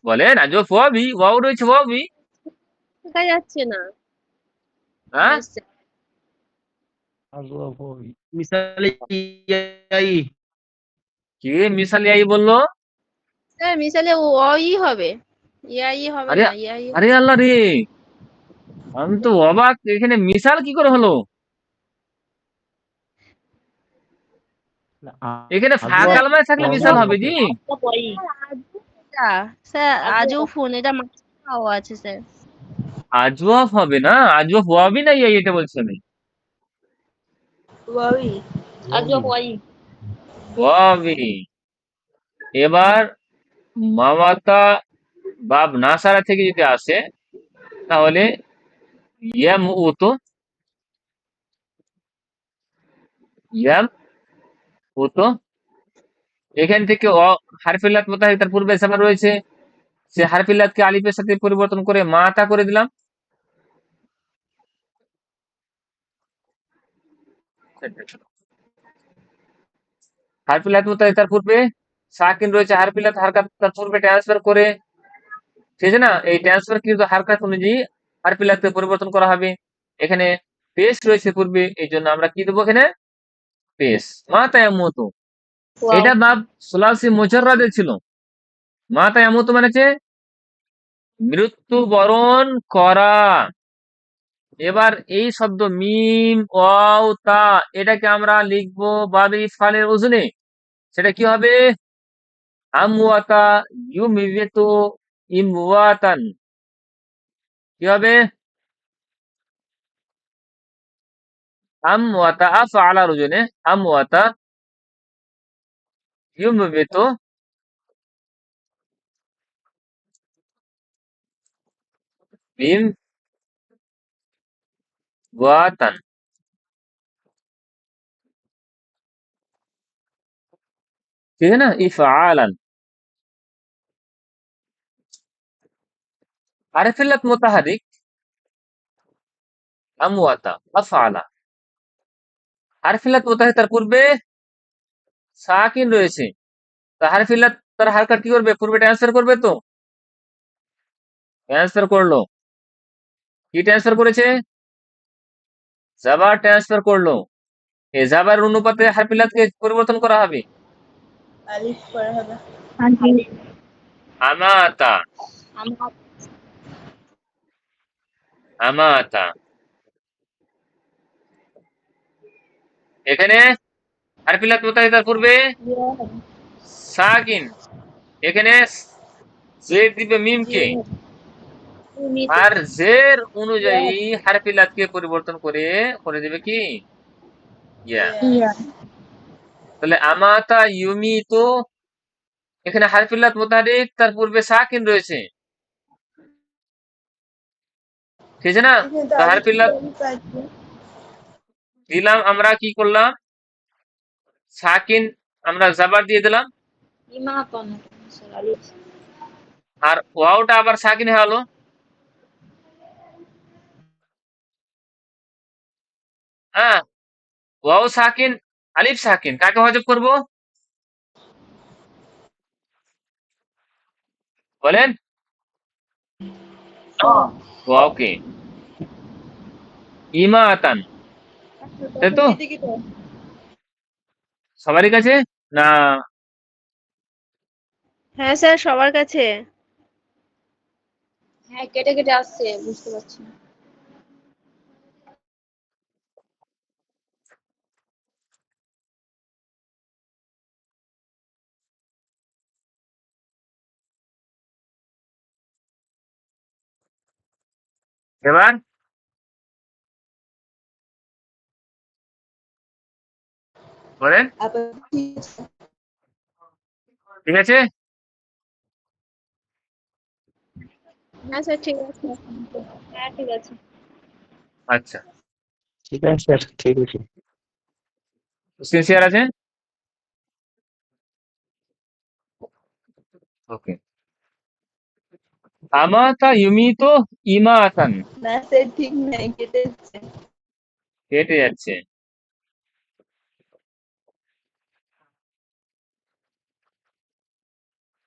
বলেন। আজওয়াফ ওয়াবি, ওয়াও রয়েছে ওয়াবি। দেখা যাচ্ছে না। হ্যাঁ, হ্যাঁ স্যার। আজওয়াফ মিসালে ইয়াই কি মিসাল ইয়াই বললো? স্যার মিসালে ওই হবে, ইয়াই হবে আরে, না, ইয়াই। আরে আল্লাহ রে, আমি তো অবাক, এখানে মিসাল কি করে হলো? এখানে ফা আজওয়াফ কালমায় থাকলে মিসাল ওয়াবিন হবে জি। স্যার আজুফুন এটা মাঝখানেও আছে স্যার। আজওয়াফ হবে না, আজওয়াফ ওয়াবি না ইয়াই, এটা বলছি আমি। ওয়াই। Ajwa ওয়াবিন Y. ওয়াবি। এবার মামাতা বাব নাসারা থেকে যদি আসে, তাহলে ইয়াম উতো, ইয়াম উতো এখান থেকে হারফিল্লাত মোতাহারিক তার পূর্বে জাবার রয়েছে, সে হারফিল্লাতকে আলিফের সাথে পরিবর্তন করে মা তা করে দিলাম। হারফিল্লাত মোতাহারিক তার পূর্বে সাকিন রয়েছে, হারফিল্লাত হারকাত তার পূর্বে ট্রান্সফার করে, ঠিক আছে না? এই ট্রান্সফার কিন্তু হারকাত অনুযায়ী হারফিল্লাতকে পরিবর্তন করা হবে। এখানে পেশ রয়েছে পূর্বে, এই জন্য আমরা কি দেবো এখানে? পেশ। মা তায়াম্মুতু, ওয়াও। এটা বাব সুলাসি মুজাররাদে ছিল। মা তায়াম্মুতু মানে হচ্ছে মৃত্যুবরণ করা। এবার এই শব্দ মিম ওয়াও তা, এটাকে আমরা লিখবো বাবে ইফআলের ওজনে। সেটা কি হবে? আমওয়াতা ইউমিতু ইমওয়াতান। কি হবে? আমওয়াতা আফআলার ওজনে আমওয়াতা ইউমিতু ইমওয়াতান। ठीक है ना? ইফআলান। হারফিল্লাত মুতাহারিক আমওয়াতা আফআলা। হারফিল্লাত মুতাহারিক তার পূর্বে সাকিন রয়েছে, তো হারফিল্লাত তার হারকাত কি করবে? পূর্বে ট্রান্সফার করবে, তো ট্রান্সফার করলো। কি ট্রান্সফার করেছে? জাবার ট্রান্সফার করলো। এই জাবার অনুপাতে হারফিল্লাতকে পরিবর্তন করা হবে। আলিফ করা হবে। আমাতা আমার আমাতা। এখানে হারফিল্লাত মুতাহারিক তার পূর্বে ইয়া হবে। সাকিন, এখানে জের দিবে মিমকে, তুমি তো আর জের ইয়া অনুযায়ী হবে। হারফিল্লাতকে পরিবর্তন করে দেবে কি? ইয়া। ইয়া। তাহলে আমাতা ইউমিতু, এখানে হারফিল্লাত মুতাহারিক তার পূর্বে সাকিন রয়েছে, ঠিক আছে না? এখানে তো তো আলিফ হারফিল্লাত আলিফ আছে। দিলাম, আমরা কি করলাম? সাকিন আমরা জাবার দিয়ে দিলাম, ইমাতন স্যার আলিফ। আর ওয়াওটা আবার সাকিন হয়ে গেল। হ্যাঁ, ওয়াও সাকিন আলিফ সাকিন, কাকে হজব করব? বলেন। ওয়াওকে। ইমাতান, তাই তো? কি তো সবারই কাছে না? হ্যাঁ স্যার, সবার কাছে। হ্যাঁ, কেটে কেটে আসছে, বুঝতে পারছি না। এবার বলেন। আবার ঠিক আছে। ঠিক আছে। হ্যাঁ স্যার, ঠিক আছে। হ্যাঁ, ঠিক আছে। আচ্ছা, ঠিক আছে স্যার, ঠিক আছে। সিনসিয়ার আছেন? ওকে। আমাতা ইউমিতু ইমাতান, না স্যার, ঠিক নাই, কেটেছে। কেটে যাচ্ছে।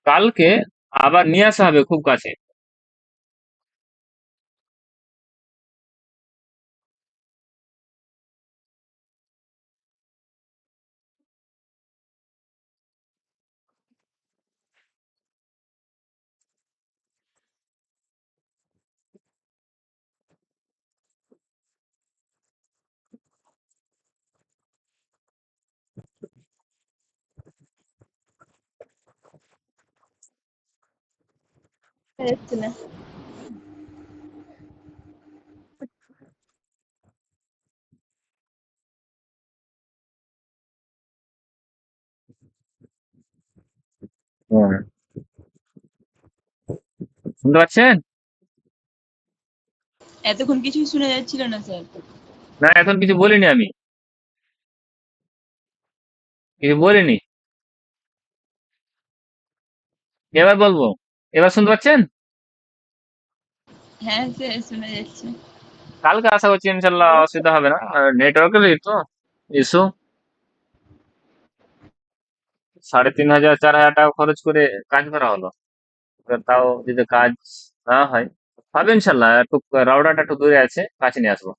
কালকে আবার নিয়ে আসা হবে খুব কাছে। হচ্ছে না। হুম। শুনতে পাচ্ছেন? এতক্ষণ কিছুই শোনা যাচ্ছিল না স্যার। না, এখন কিছু বলিনি, আমি কিছু বলিনি। এবার বলবো, এবার শুনতে পাচ্ছেন? হ্যাঁ স্যার শোনা যাচ্ছে। কালকে আশা করছি ইনশাল্লাহ অসুবিধা হবে না। নেটওয়ার্কের তো ইস্যু। 3,500 4,000 টাকা খরচ করে কাজ করা হলো, এবার তাও যদি কাজ না হয়, হবে ইনশাল্লাহ। একটু রাউডারটা একটু দূরে আছে, কাছে নিয়ে আসবো।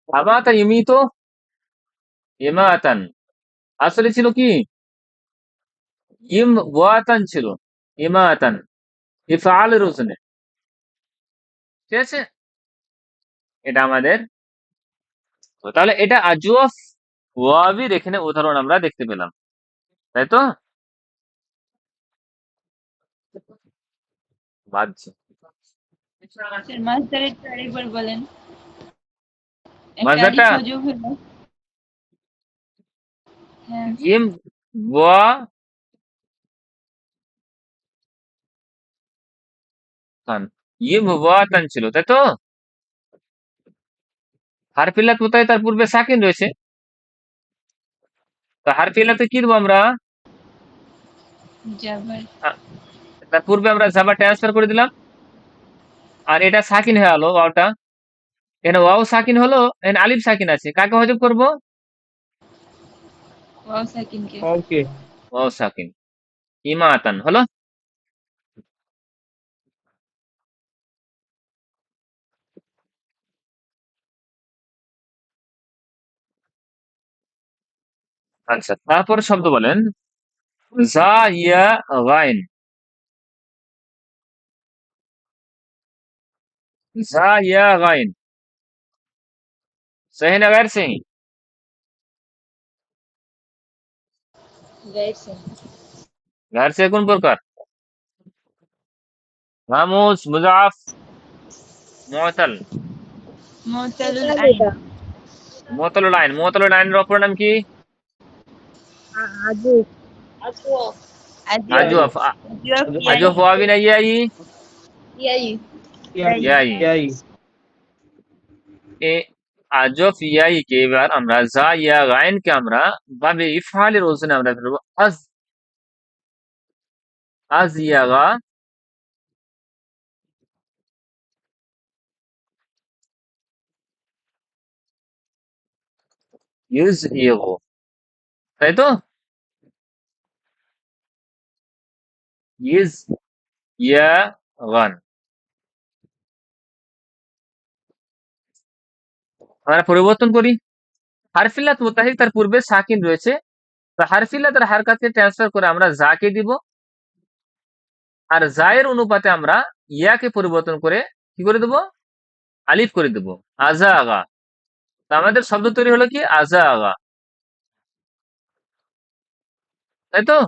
আবাতা ইমি তো ইমাতান আসলে ছিল কি, ইম ওয়াতান ছিল, ইমাতান ইফআলের ওজনে। ঠিক আছে, এটা আমাদের। তাহলে এটা আজওয়াফ ওয়াবির এখানে উদাহরণ আমরা দেখতে পেলাম, তাই তো? বাজছে। স্যার মাস্টারেরটা আরেকবার বলেন। একটা মাঝদারটা আলিফ অজু হলো। হ্যাঁ ইম ওয়া তান, ইম ওয়াতান ছিল, তাই তো? হারফিল্লাত মোতায় তার পূর্বে সাকিন রয়েছে, তো হারফিল্লাতে কি দেবো আমরা? জাবার। আ, তার পূর্বে আমরা জাবা ট্রান্সফার করে দিলাম, আর এটা সাকিন হয়ে গেল ওয়াওটা। এখানে ওয়াও সাকিন হলো, এখানে আলিফ সাকিন আছে, কাকে হজব করব? ওয়াও সাকিনকে। ওকে। ওয়াও সাকিন, ইমাতান হলো। আচ্ছা, তারপর শব্দ বলেন জা ইয়া গাইন। জা ইয়া গাইন, সহি না গায়ের সহি? গাইছে। গায়ের সহি কোন প্রকার? মামুস, মুজাফ, মুআতাল। মুতালুল কোথায় আইন। এটা? মুআতালুল আইন, মুআতালুল আইনের অপর নাম কি? আজু। আজও। আজিয়ফ। আজওয়াফ। আজিয়ফ ইয়াই। আজওয়াফ ওয়াবি না ইয়াই? ইয়াই। ইয়াই। ইয়াই। ইয়াই। এ আজফ ইয়াই কে এবার আমরা জা ইয়া গাইন কে আমরা বাবে ইফআলের ওজনে আমরা ধরবো আজ। আজ ইয়াগা, ইউজ ইগো, তাই তো? ইজ ইয়া গান। আমরা পরিবর্তন করি, হারফিল্লাত মুতাহিক তার পূর্বে সাকিন রয়েছে, তো হারফিল্লাত আর হারকাতকে ট্রান্সফার করে আমরা জাকে দিব, আর জায়ের অনুপাতে আমরা ইয়াকে পরিবর্তন করে কি করে দেব? আলিফ করে দেব, আজা আগা। তো আমাদের শব্দ তৈরি হলো কি, আজা আগা, তাই তো?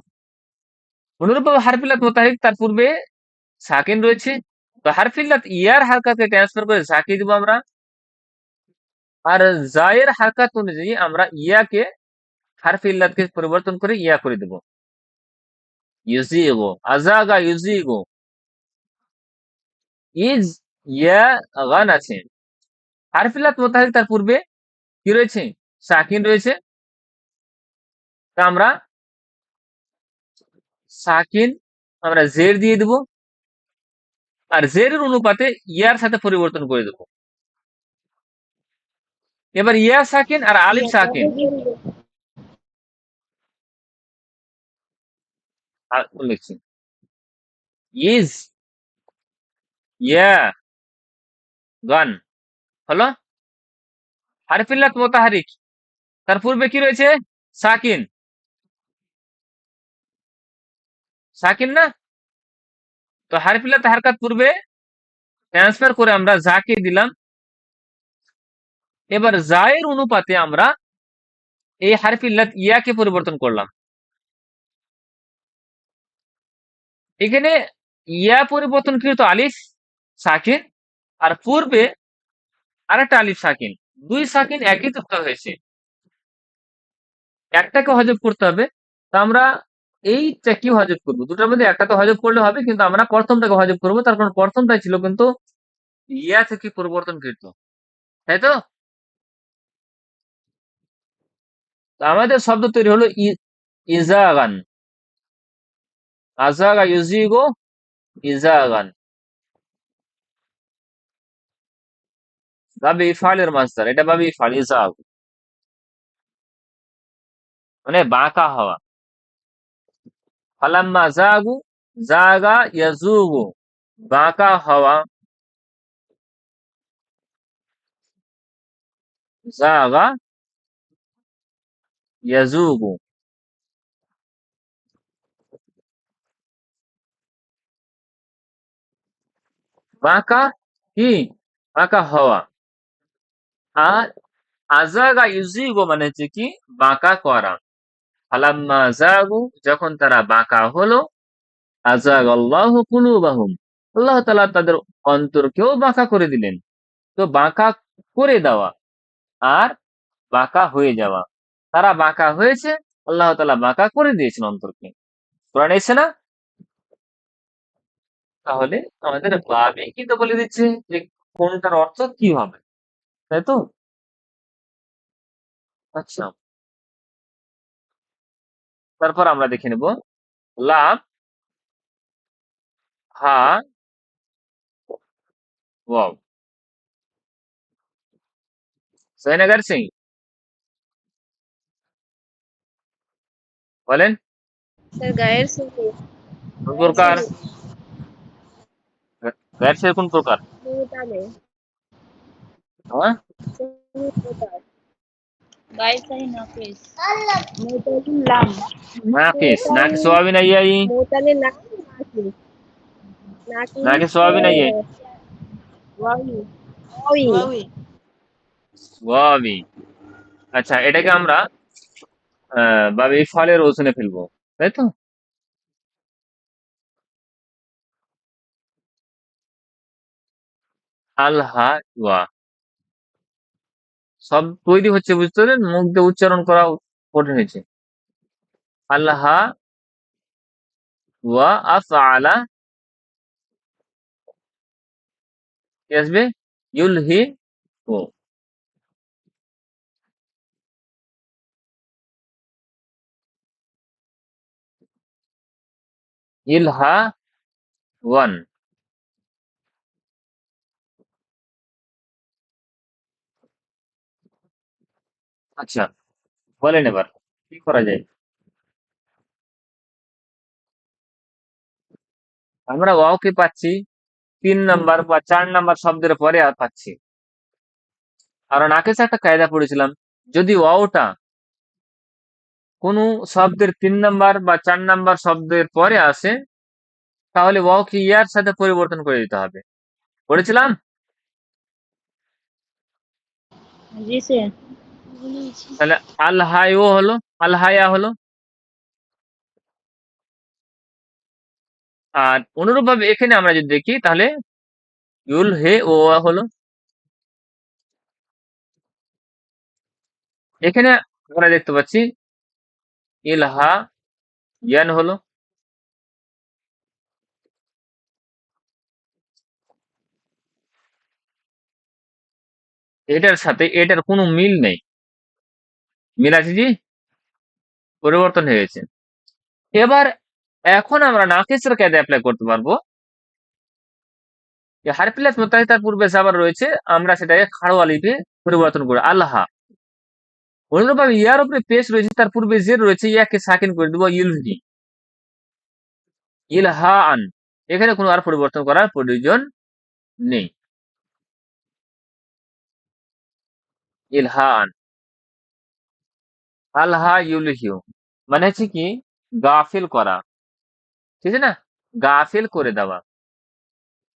অনুরূপভাবে হারফিল্লাত মুতাহিক তার পূর্বে সাকিন রয়েছে, তো হারফিল্লাত ইয়ার হারকাতকে ট্রান্সফার করে জাকে দিব আমরা, আর জায়ের হারকাত অনুযায়ী আমরা ইয়াকে হারফিল্লাতকে পরিবর্তন করে ইয়া করে দেব, ইউজিগো, আজাগা ইউজিগো। ইজ ইয়া গান আছে, হারফিল্লাত মুতাহিক তার পূর্বে কি রয়েছে? সাকিন রয়েছে, তা আমরা সাকিন আমরা জের দিয়ে দেব, আর জেরের অনুপাতে ইয়ার সাথে পরিবর্তন করে দেব। এবার ইয়া সাকিন আর আলিফ সাকিন, লিখছি ইজ ইয়া গান হলো। হারফিল্লাত মুতাহারিক তার পূর্বে কি রয়েছে? সাকিন, সাকিন না? তো হারফিল্লাত হারকাত পূর্বে ট্রান্সফার করে আমরা জাকে দিলাম, এবার জায়ের অনুপাতে আমরা এই হারফিল্লাত ইয়াকে পরিবর্তন করলাম। এখানে ইয়া পরিবর্তনকৃত আলিফ সাকিন, আর পূর্বে আরেকটা আলিফ সাকিন, দুই সাকিন একই যুক্ত হয়েছে, একটাকে হজব করতে হবে। তা আমরা এইটা কি হজব করবো? দুটার মধ্যে একটা তো হজব করলে হবে, কিন্তু আমরা প্রথমটাকে হজব করবো, তার কারণ প্রথমটাই ছিল কিন্তু ইয়া থেকে পরিবর্তনকৃত, তাই তো? তো আমাদের শব্দ তৈরি হলো ইজাগান, আযাগা ইউযিগু ইযাগান। বাবে ইফআলের মাসদার, এটা বাবে ইফআল ইযাগ, মানে বাঁকা হওয়া। ফালাম্মা যাগু, যাগা ইয়াযুগু, বাঁকা হওয়া। যাগা ইয়াযুগু, বাঁকা কি, বাঁকা হওয়া। আর আযাগা ইউযিগু মানে হচ্ছে কি, বাঁকা করা। ফালাম্মা যাগু, যখন তারা বাঁকা হলো, আযাগাল্লাহু কুলুবাহুম, আল্লাহ তাআলা তাদের অন্তরকেও বাঁকা করে দিলেন। তো বাঁকা করে দেওয়া আর বাঁকা হয়ে যাওয়া, তারা বাঁকা হয়েছে, আল্লাহ তাআলা বাঁকা করে দিয়েছেন অন্তরকে। কোরআনে এসেছে না? তাহলে আমাদের বাবে কিন্তু বলে দিচ্ছে যে কোনটার অর্থ কি হবে, তাই তো? আচ্ছা, তারপর আমরা দেখে নেব লাম, হা, ওয়াও। সহিনাগার সিং বলেন স্যার গায়ের সিঁড়ি, কোন গায়ের প্রকার? সিঁড়ি, গায়ের ছেড়ে কোন প্রকার? মুতালে, হ্যাঁ, প্রকার, গায়ের সাহি নাফিস, মুতালিম লাম, নাকিস, মুতালে, নাকিস সোয়াবিন আইয়াই, মুতালে নাম নাকি, নাকি নাকিস সোয়াবিন আইয়ে, ওয়াwi, ওয়াwi, ওয়াবি। আচ্ছা, এটাকে আমরা বাবে ফলের ওজনে ফেলবো, তাই তো? আল হা ওয়া, সব তৈরি হচ্ছে, বুঝতে পারলেন? মুখ দিয়ে উচ্চারণ করা কঠিন হয়েছে। আল্লাহ ওয়া আফআলা, কি আসবে? ইউলহি ও, ইলহা ওয়ান। আচ্ছা, বলেন এবার কি করা যায়? আমরা ওয়াওকে পাচ্ছি 3 নাম্বার বা 4 নাম্বার শব্দের পরে আর পাচ্ছি। কারণ আগে একটা কায়দা পড়েছিলাম, যদি ওয়াওটা কোন শব্দের 3 নাম্বার বা 4 নাম্বার শব্দের পরে আসে, তাহলে ওয়াওকে ইয়ার সাথে পরিবর্তন করে দিতে হবে। পড়েছিলাম? জি স্যার। তাহলে আল হাইও হলো, আল হায়া হলো। আর অনুরূপভাবে এখানে আমরা যদি দেখি, তাহলে ইউল হে ও হলো। এখানে আমরা দেখতে পাচ্ছি ইলহা ইয়ান হলো। এটার সাথে এটার কোনো মিল নেই। মিল আছে জি, পরিবর্তন হয়ে গেছে। এবার এখন আমরা নাকিসের কায়দা অ্যাপ্লাই করতে পারবো। যে হারফিলাত মুত্তাহিদার পূর্বে জাবার রয়েছে, আমরা সেটাকে খাড়ো আলিফে পরিবর্তন করি আল্লাহ। অনুরূপভাবে ইয়ার উপরে পেশ রয়েছে, তার পূর্বে জের রয়েছে, ইয়াকে সাকিন করে দেবো ইলহি, ইলহা আন। এখানে কোনো আর পরিবর্তন করার প্রয়োজন নেই। ইলহা আন, আলহা ইউলহিউ মানে হচ্ছে কি, গাফিল করা, ঠিক আছে না? গাফিল করে দেওয়া।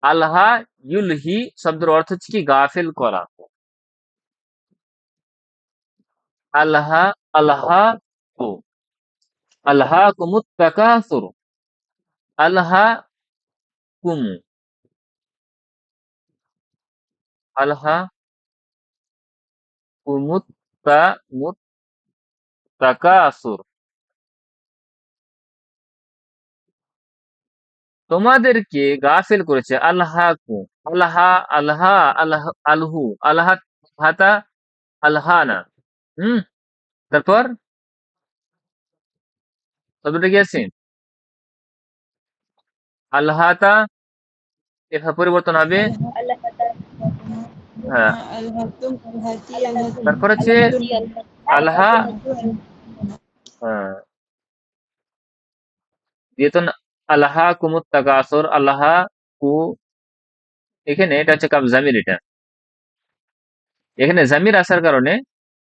আলহা ইউলহি শব্দের অর্থ হচ্ছে কি, গাফিল করা। আল্লাহা, আল্লাহা কু, আল্লাহা কুমুত তাকাসুর, আল্লাহা কুমু, আল্লাহা কুমুত মুত তাকাসুর, তোমাদেরকে গাফিল করেছে। আল্লাহা কু, আল্লাহা, আল্লাহা, আল্লাহ, আলহু, আল্লাহ, হাতা, আল্লাহানা। হুম, তারপর শব্দটা কি আছে? আল্লাহাতা এভাবে পরিবর্তন হবে। আল্লাহ তাআলা হ্যাঁ, আলহাতুম আলহাতি আল্লাহ আলহাতুম তারপর হচ্ছে আল্লাহতি আলহা। আল্লাহ হ্যাঁ, যেহেতু আল্লাহা কুমুত তাকাসুর, আল্লাহা কু, এখানে এটা হচ্ছে কাব জামির। এখানে জামির আসার কারণে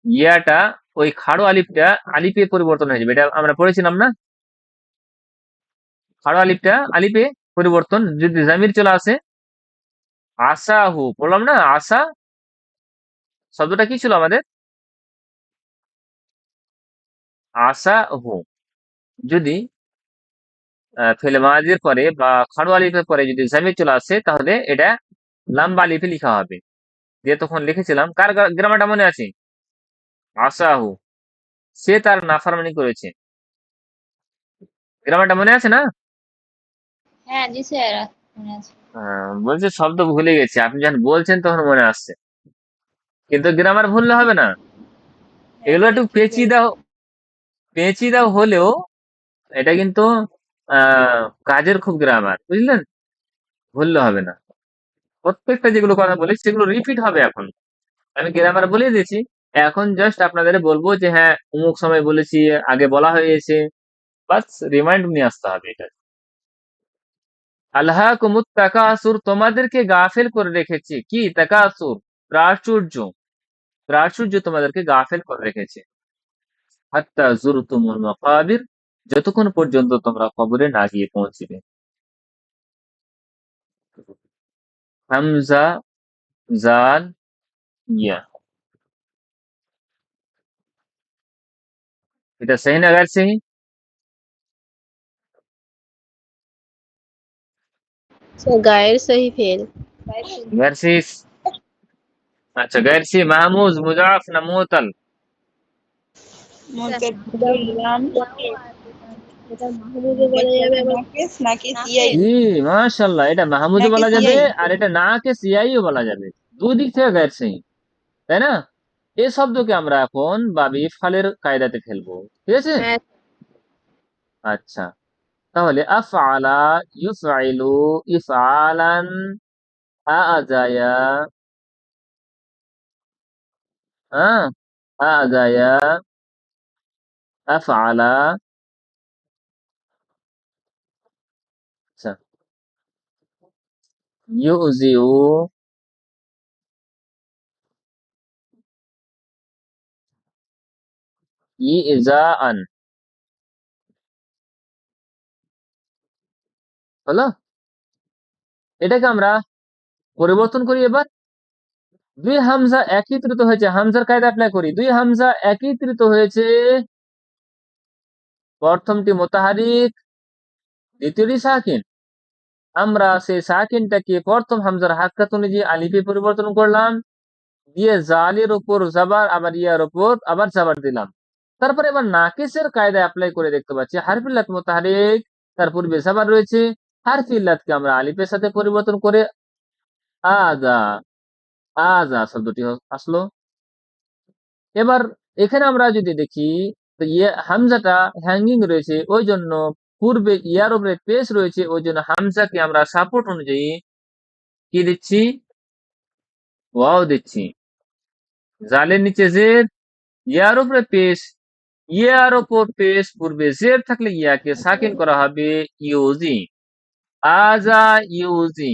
ইয়াটা ওই খাড়ো আলিফটা আলিফে পরিবর্তন হয়ে যাবে। এটা আমরা পড়েছিলাম না? খাড়ো আলিফটা আলিফে পরিবর্তন যদি জামির চলে আসে। আসাহু বললাম না? আসা শব্দটা কি ছিল আমাদের? আসাহু যদি ফেলে মাজির পরে বা খাড়ো আলিফের পরে যদি জামির চলে আসে, তাহলে এটা লাম্বা আলিফে লিখা হবে। যে তখন লিখেছিলাম, কার গ্রামারটা মনে আছে? আসাহু, সে তার নাফরমানি করেছে। গ্রামারটা মনে আছে না? হ্যাঁ জি স্যার মনে আছে। বলছে শব্দ ভুলে গেছি, আপনি যখন বলছেন তখন মনে আসছে, কিন্তু গ্রামার ভুললে হবে না। হ্যাঁ এগুলো স্যার একটু ঠিক বলেছেন। পেঁচিদাও হলেও এটা কিন্তু কাজের খুব গ্রামার, বুঝলেন? ভুললে হবে না। প্রত্যেকটা যেগুলো কথা বলি সেগুলো রিপিট হবে। এখন আমি গ্রামার বলে দিয়েছি, এখন জাস্ট আপনাদের বলবো যে হ্যাঁ অমুক সময় বলেছি, আগে বলা হয়েছে, বাস রিমাইন্ড নিয়ে আসতে হবে। এটা আল্লাহ কুমুত তাকাসুর, তোমাদেরকে গাফেল করে রেখেছি। কি তাকাসুর? প্রাচুর্য। প্রাচুর্য তোমাদেরকে গাফেল করে রেখেছে। হাত্তা জুরতুমুল মাকাবির, যতক্ষণ পর্যন্ত তোমরা কবরে না গিয়ে পৌঁছিবে। হামজা জাল ইয়া, এটা সহি না গैर सही? স্যার গায়ের সহি ফেল। गैर सही। अच्छा गैर सही महमूज मुजाफ ना मुअतल? স্যার মুতাকাদ্দির নাম এটা মাহমুদও বলা যাবে আবার নাকিস নাকি সিআই জি মাশাআল্লাহ, এটা মাহমুদও নাকি বলা যাবে সিআই আর এটা না কে সিআইও বলা যাবে। দুদিক থেকে गैर सही, তাই না? এই শব্দকে আমরা এখন বাবি ইফআলের কায়দাতে ফেলবো, ঠিক আছে? হ্যাঁ আচ্ছা, তাহলে আফআলা ইউফআইলু ইফআলান, আজায়া, হ্যাঁ, আজায়া, আফআলা। আচ্ছা, ইউজিউ, ইজাআন, হলো? এটাকে আমরা পরিবর্তন করি এবার। দুই হামজা একত্রিত হয়েছে, হামজার কায়দা অ্যাপ্লাই করি। দুই হামজা একত্রিত হয়েছে, প্রথমটি মুতাহারিক, দ্বিতীয়টি সাকিন। আমরা সেই সাকিনটাকে প্রথম হামজার হারকাত অনুযায়ী আলিফে পরিবর্তন করলাম, দিয়ে জালের উপর জাবার, আবার ইয়ার উপর আবার জাবার দিলাম। তারপরে এবার নাকিসের কায়দা অ্যাপ্লাই করে দেখতে পাচ্ছি হারফিল্লাত মুতাহারিক, তার পূর্বে জাবার রয়েছে। হারফিল্লাতকে আমরা আলিফের সাথে পরিবর্তন করে আজা, আজা শব্দটি আসলো। এবার এখানে আমরা যদি দেখি, তো হামজাটা হ্যাঙ্গিং রয়েছে, ওই জন্য পূর্বে ইয়ার উপরে পেশ রয়েছে, ওই জন্য হামজাকে আমরা সাপোর্ট অনুযায়ী কি দিচ্ছি? ওয়াও দিচ্ছি। জালের নিচে জের, ইয়ার উপরে পেশ, ইয়ার উপর পেশ, পূর্বে জের থাকলে ইয়াকে সাকিন করা হবে ইউজি, আজা ইউজি।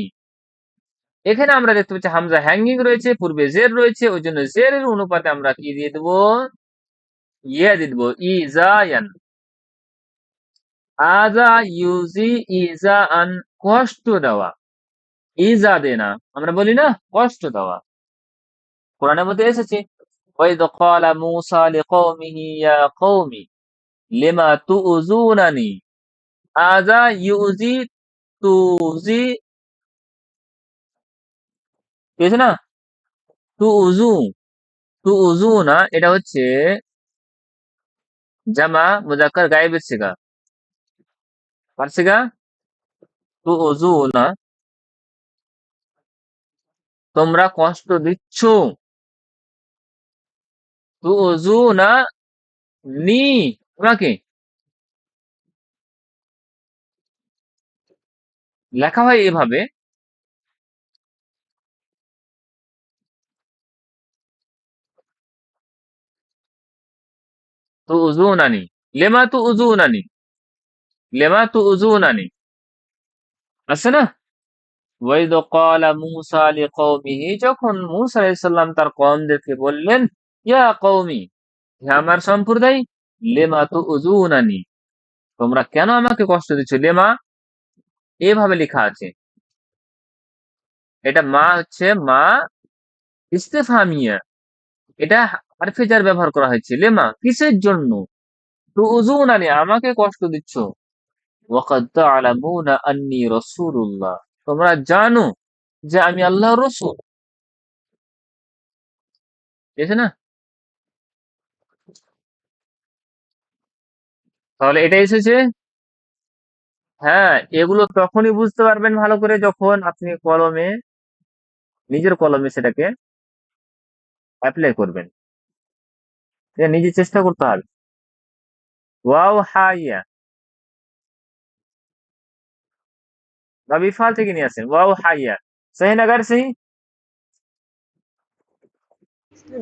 এখানে আমরা দেখতে পাচ্ছি হামজা হ্যাঙ্গিং রয়েছে, পূর্বে জের রয়েছে, ওই জন্য জেরের অনুপাতে আমরা কি দিয়ে দেবো? ইয়া দিয়ে দেবো, ইজায়ান। আজা ইউজি ইজা আন, কষ্ট দেওয়া। ইজা দেনা আমরা বলি না, কষ্ট দেওয়া। কোরআনের মধ্যে এসেছে, ওয়াইদ ক্বালা মূসা লিকওমিহি ইয়া কওমি লিমা তুযুনানি, আজা ইউজি তুজি, পেয়েছে না? তুজু, তুজুনা এটা হচ্ছে জামা মুযাক্কার গায়েবের সিগা, কার সিগা? তুজুনা, তোমরা কষ্ট দিচ্ছ। তুজুনা নি, তোমাকে। লেখা হয় এভাবে, তো উজুনানি, লেমা তো উজুনানি, লেমা তো উজুনানি, আছে না? ওয়াইদ ক্বালা মূসা লিকওমিহি, যখন মূসা আলাইহিস সালাম তার কওমদেরকে বললেন, ইয়া কওমি, হে আমার সম্প্রদায়, লেমা তো উজুনানি, তোমরা কেন আমাকে কষ্ট দিচ্ছ? লেমা এভাবে লেখা আছে, এটা মা হচ্ছে মা ইস্তেফহামিয়া, এটা হারফে জার ব্যবহার করা হয়েছে। লেমা কিসের জন্য? তো উজুনানি, আমাকে কষ্ট দিচ্ছ। ওয়াকাদ তা'লামুনা আন্নী রাসূলুল্লাহ, তোমরা জানো যে আমি আল্লাহর রাসূল। ঠিক আছে না? তাহলে এটা এসেছে। হ্যাঁ, এগুলো তখনই বুঝতে পারবেন ভালো করে যখন আপনি কলমে, নিজের কলমে সেটাকে অ্যাপ্লাই করবেন। এটা নিজে চেষ্টা করতে হবে। ওয়াও হাইয়া, বা বিফাল থেকে নিয়ে আসেন ওয়াও হাইয়া। সহি না গায়ের সহি?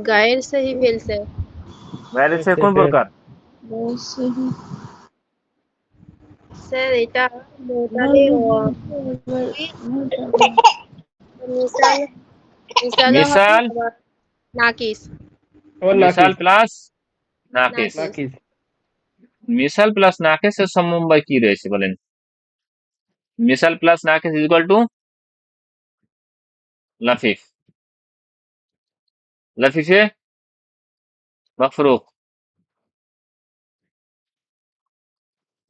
গায়ের সহি ফেলছে। গায়ের সহি কোন প্রকার? बहुत सही স্যার এটা মোটালে वर्ब वर्ब মিসাল মিসালও হবে মিসাল, আবার নাকিস। আবার মিসাল নাকিস। প্লাস নাকিস। নাকিস। নাকিস। মিসাল প্লাস নাকিসের সমবায় কি রয়েছে বলেন? মিসাল প্লাস নাকিস ইজ ইকুয়াল টু লাফিফ। লাফিফে মাফরুক।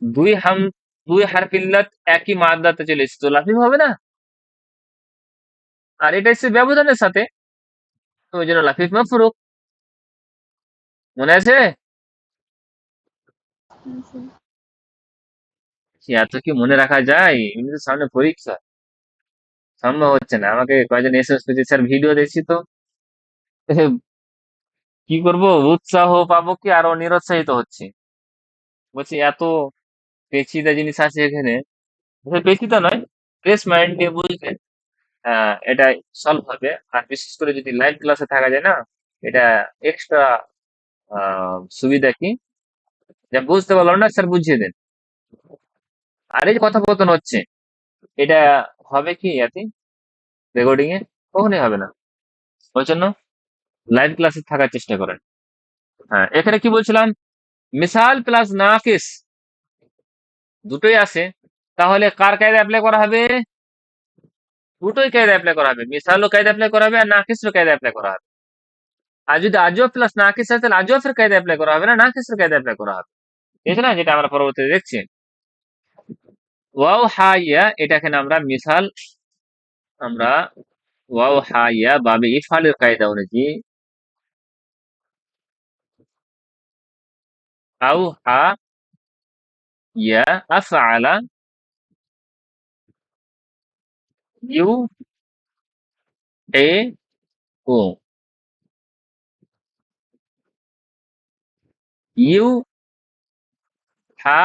দুই হাম, দুই হারফিল্লাত একই মাদ্দাতে চলে এসেছে, তো লাফিফ হবে না? আর এটা এসেছে ব্যবধানের সাথে, তো ওই জন্য লাফিফ মাফরুক। মনে আছে? সে এত কি মনে রাখা যায়? এমনি তো সামনে পরীক্ষা, সম্ভব হচ্ছে না। আমাকে কয়েকজন এসএস পেয়েছে, স্যার ভিডিও দেখছি তো কি করব, উৎসাহ পাবো কি আরো নিরুৎসাহিত হচ্ছে। বলছি এত পেচীদা জিনিস আছে এখানে। পেচীদা নয়, ফ্রেশ মাইন্ড নিয়ে বুঝলে এটা সলভ হবে। আর বিশেষ করে যদি লাইভ ক্লাসে থাকা যায় না, এটা এক্সট্রা সুবিধা কি, যা বুঝতে পারলাম না স্যার বুঝিয়ে দেন। আর এই যে কথোপকথন হচ্ছে, এটা হবে কি ইয়াতে, রেকর্ডিং এ? কখনোই হবে না। ওই জন্য লাইভ ক্লাসে থাকার চেষ্টা করেন। হ্যাঁ, এখানে কি বলছিলাম, মিসাল প্লাস নাকিস দুটোই আছে, তাহলে কার কায়দা অ্যাপ্লাই করা হবে? দুটোই কায়দা অ্যাপ্লাই করা হবে, মিসালও কায়দা অ্যাপ্লাই করা হবে আর নাকিসের কায়দা অ্যাপ্লাই করা হবে। আর যদি আজও প্লাস নাকিস হয় তাহলে আজওয়াফের কায়দা অ্যাপ্লাই করা হবে না, নাকিসের কায়দা অ্যাপ্লাই করা হবে। ঠিক আছে না? যেটা আমরা পরবর্তীতে দেখছি। ওয়াও হাইয়া, এটা এখানে আমরা মিসাল, আমরা ওয়াও হাইয়া বাবে ইফালের কায়দা অনুযায়ী আও হা ইয়া আফআলা ইউ এ ও, ইউ হা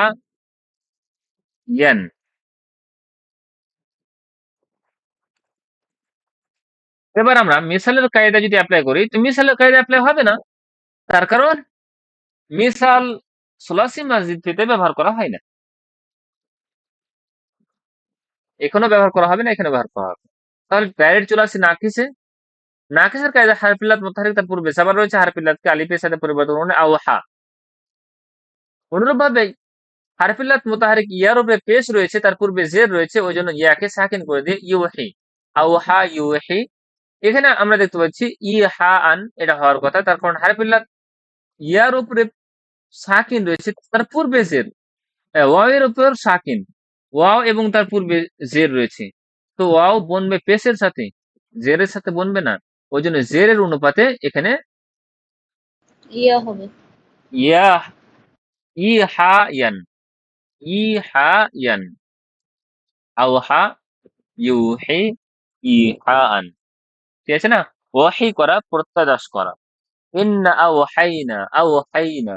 ইয়ান। এবার আমরা মিসালের কায়দা যদি অ্যাপ্লাই করি, তো মিসালের কায়দা অ্যাপ্লাই হবে না। তার কারণ মিসাল সুলাসি মসজিদটিতে ব্যবহার করা হয় না, এখানেও ব্যবহার করা হবে না, এখানে ব্যবহার করা হবে। তাহলে ডাইরেক্ট চলে আসি নাকিসে। নাকিসের কায়দা হারফিল্লাত মুতাহারিক তার পূর্বে সাবার রয়েছে, হারফিল্লাতকে আলিফের সাথে পরিবর্তন করলে আও হা। অনুরূপ ভাবে হারফিল্লাত মুতাহারিক ইয়ার উপরে পেশ রয়েছে, তার পূর্বে জের রয়েছে, ওই জন্য ইয়াকে সাকিন করে দিয়ে ইউহি, আও হা ইউহি। এখানে আমরা দেখতে পাচ্ছি ই হা আন, এটা হওয়ার কথা, তার কারণ হারফিল্লাত ইয়ার উপরে সাকিন রয়েছে, তার পূর্বে জের, ওয়াও এর উপর সাকিন, ওয়াও এবং তার পূর্বে জের রয়েছে, তো ওয়াও বনবে পেশের সাথে, জেরের সাথে বনবে না। ওই জন্য জেরের অনুপাতে এখানে ইয়া হবে। ইয়া, ই হা ইয়ান, ই হা ইয়ান, আও হা ইউহি, ই হা আন। ঠিক আছে না? ওয়াহি করা, প্রত্যাদেশ করা। ইন্না আওহাইনা, আওহাইনা।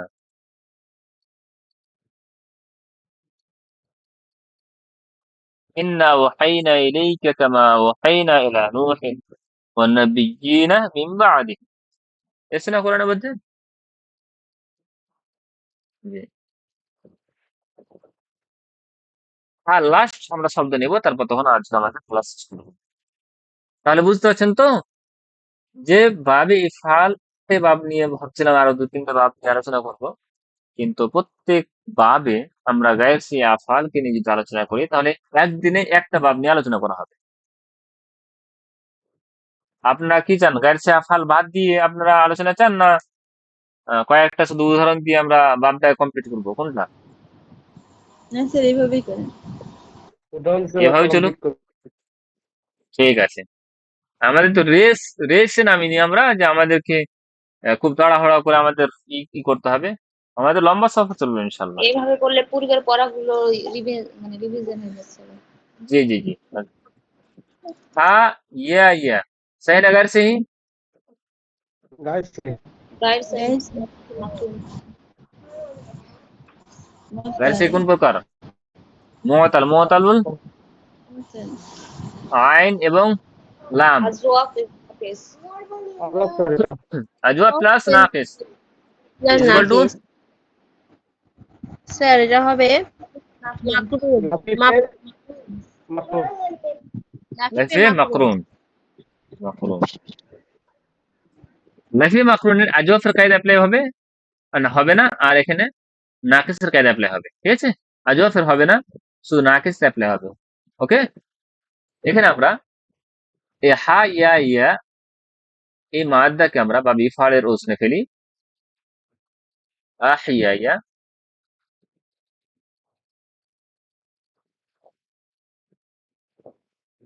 ইন্না ওয়াহাইনা ইলাইকা কামা ওয়াহাইনা ইলা নূহিন ওয়ান নাবিয়্যিনা মিন বা'দিহি। এসে না কোরআনের মধ্যে? জি। আর লাস্ট আমরা শব্দ নেব, তারপর তখন আজকে আমাদের ক্লাস শেষ করব। তাহলে বুঝতে পারছেন তো যে বাবে ইফআল বাব নিয়ে ভাবছিলাম আরো ২-৩টা বাব নিয়ে আলোচনা করব। কিন্তু প্রত্যেক বাবে আমরা গায়ের সে আফআলকে নিয়ে যদি আলোচনা করি তাহলে একদিনে একটা বাব নিয়ে আলোচনা করা হবে। আপনারা কি চান? গায়ের সে আফআল বাদ দিয়ে আপনারা আলোচনা চান, না কয়েকটা শুধু উদাহরণ দিয়ে আমরা বাবটা কমপ্লিট করব? কোনটা? না স্যার এইভাবেই করেন। উদাহরণ এভাবে চলুক। কমপ্লিট করুন। ঠিক আছে। আমাদের তো রেসে নামিনি আমরা যে আমাদেরকে খুব তাড়াহুড়া করে আমাদের ই করতে হবে। আমাদের লম্বা সফর চলবে ইনশাল্লাহ। এইভাবে করলে পূর্বের পড়াগুলো রিভিশন হয়ে যাচ্ছে। जी जी जी। हाँ, या सही ना? घर से ही গাইস গাইড গাইস घर से মশাল কোন প্রকার? মুআতাল মুআতালুল মশাল আইন এবং লাম আজওয়াফ ইস আল্লাহ করে আজওয়া প্লাস নাকিস স্যার ইজ ইকুয়াল টু নাফিস। স্যার এটা হবে মাকরুন। নাফিসের মাকরুন। নাফিসে লাফি মাকরুন। মাকরুন। মাকরুন লাফি মাকরুনের আজওয়াফের কায়দা অ্যাপ্লাই হবে আর না হবে না, আর এখানে নাকিসের কায়দা অ্যাপ্লাই হবে। ঠিক আছে? আজওয়াফের হবে না, শুধু নাকিস অ্যাপ্লাই হবে। ওকে? এখানে আমরা এই হা ইয়া এই মাদ্দাকে আমরা বা বিফালের ওজনে ফেলি। আহিয়া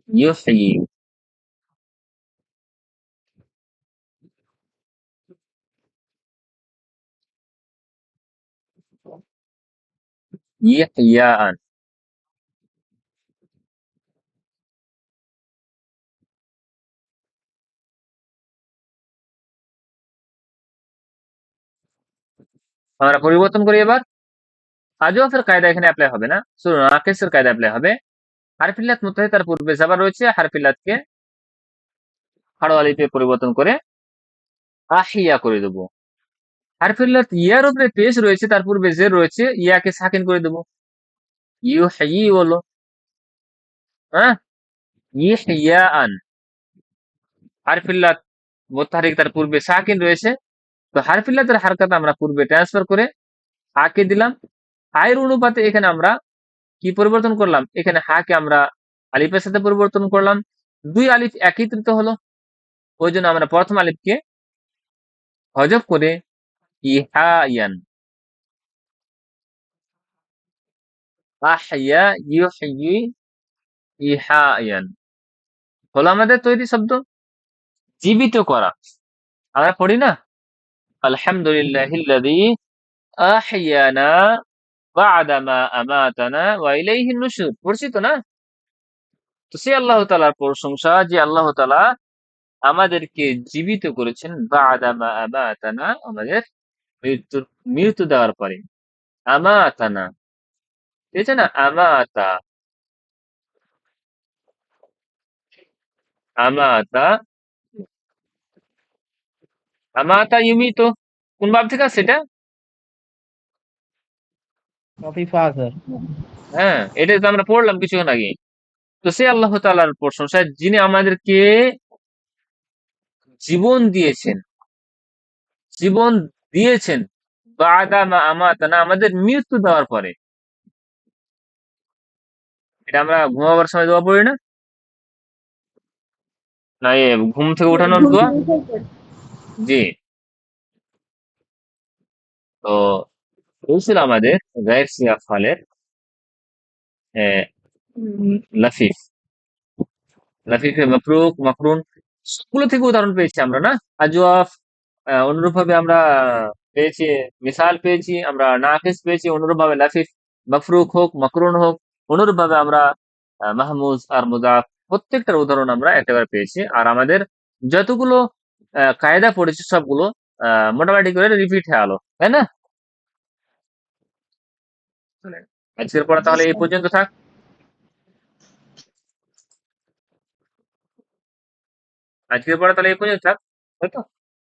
ইউহয়ি ইহইয়াআন। আমরা পরিবর্তন করি এবার। আজওয়াফের কায়দা এখানে অ্যাপ্লাই হবে না, শুধু নাকিসের কায়দা অ্যাপ্লাই হবে। হারফিল্লাত মুত্তাহিদ তার পূর্বে জাবার রয়েছে, হারফিল্লাতকে খাড়া আলিফে পরিবর্তন করে আহিয়া করে দেব। হারফিল্লাত ইয়ার উপরে পেশ রয়েছে, তার পূর্বে জের রয়েছে, ইয়াকে সাকিন করে দেব। ইউহয়ি হলো, হ্যাঁ, ইহইয়াআন। হারফিল্লাত মুত্তাহারিক তার পূর্বে সাকিন রয়েছে, তো হারফিল্লাতের হারকাত আমরা পূর্বে ট্রান্সফার করে হাকে দিলাম। হায়ের অনুপাতে এখানে আমরা কি পরিবর্তন করলাম? এখানে হাকে আমরা আলিফের সাথে পরিবর্তন করলাম। ২ আলিফ একত্রিত হলো। ওই জন্য আমরা প্রথম আলিফকে হজব করে ইহায়ান, আহইয়া ইউহয়ি ইহায়ান হলো আমাদের তৈরি শব্দ। জীবিত করা আমরা পড়ি না, আলহামদুলিল্লাহিল্লাযী আহইয়ানা বা'দা মা আমাতানা ওয়া ইলাইহিন নুশুর, পড়ছি তো না? তো সে আল্লাহ তাআলার প্রশংসা যে আল্লাহ তাআলা আমাদেরকে জীবিত করেছেন বা'দা মা আমাতানা, আমাদের মৃত্যু দেওয়ার পরে। আমাতানা, ঠিক আছে না? আমাতা আমাতা আমাতা ইউমিত কোন বাব থেকে আসছে এটা? নাফিফা স্যার। হ্যাঁ, এটা তো আমরা পড়লাম কিছুক্ষণ আগে। তো সে আল্লাহ তাআলার প্রশংসা যিনি আমাদেরকে জীবন দিয়েছেন, জীবন দিয়েছেন বা'দা মা আমাতানা, আমাদের মৃত্যু দেওয়ার পরে। এটা আমরা ঘুমাবার সময় দোয়া পড়ি না? না ঘুম থেকে উঠানোর ঘুম দোয়া? থেকে উঠার পর জি। তো এই ছিল আমাদের গায়ের সিয়া ফালের লাফিফ, লাফিফে মাফরুক মাকরুন সবগুলো থেকে উদাহরণ পেয়েছি আমরা না? আজওয়াফ অনুরূপভাবে আমরা পেয়েছি, মিসাল পেয়েছি, আমরা নাকিস পেয়েছি, অনুরূপভাবে লাফিফ মাফরুক হোক মাকরুন হোক, অনুরূপভাবে আমরা মাহমুজ আর মুজাফ প্রত্যেকটার উদাহরণ আমরা একেবারে পেয়েছি। আর আমাদের যতগুলো কায়দা পড়েছি সবগুলো মোটামুটি করে রিপিট হয়ে আলো, তাই না? আজকের পড়া জি তাহলে এই স্যার। পর্যন্ত থাক। আজকের পড়া তাহলে এই পর্যন্ত থাক, তাই তো?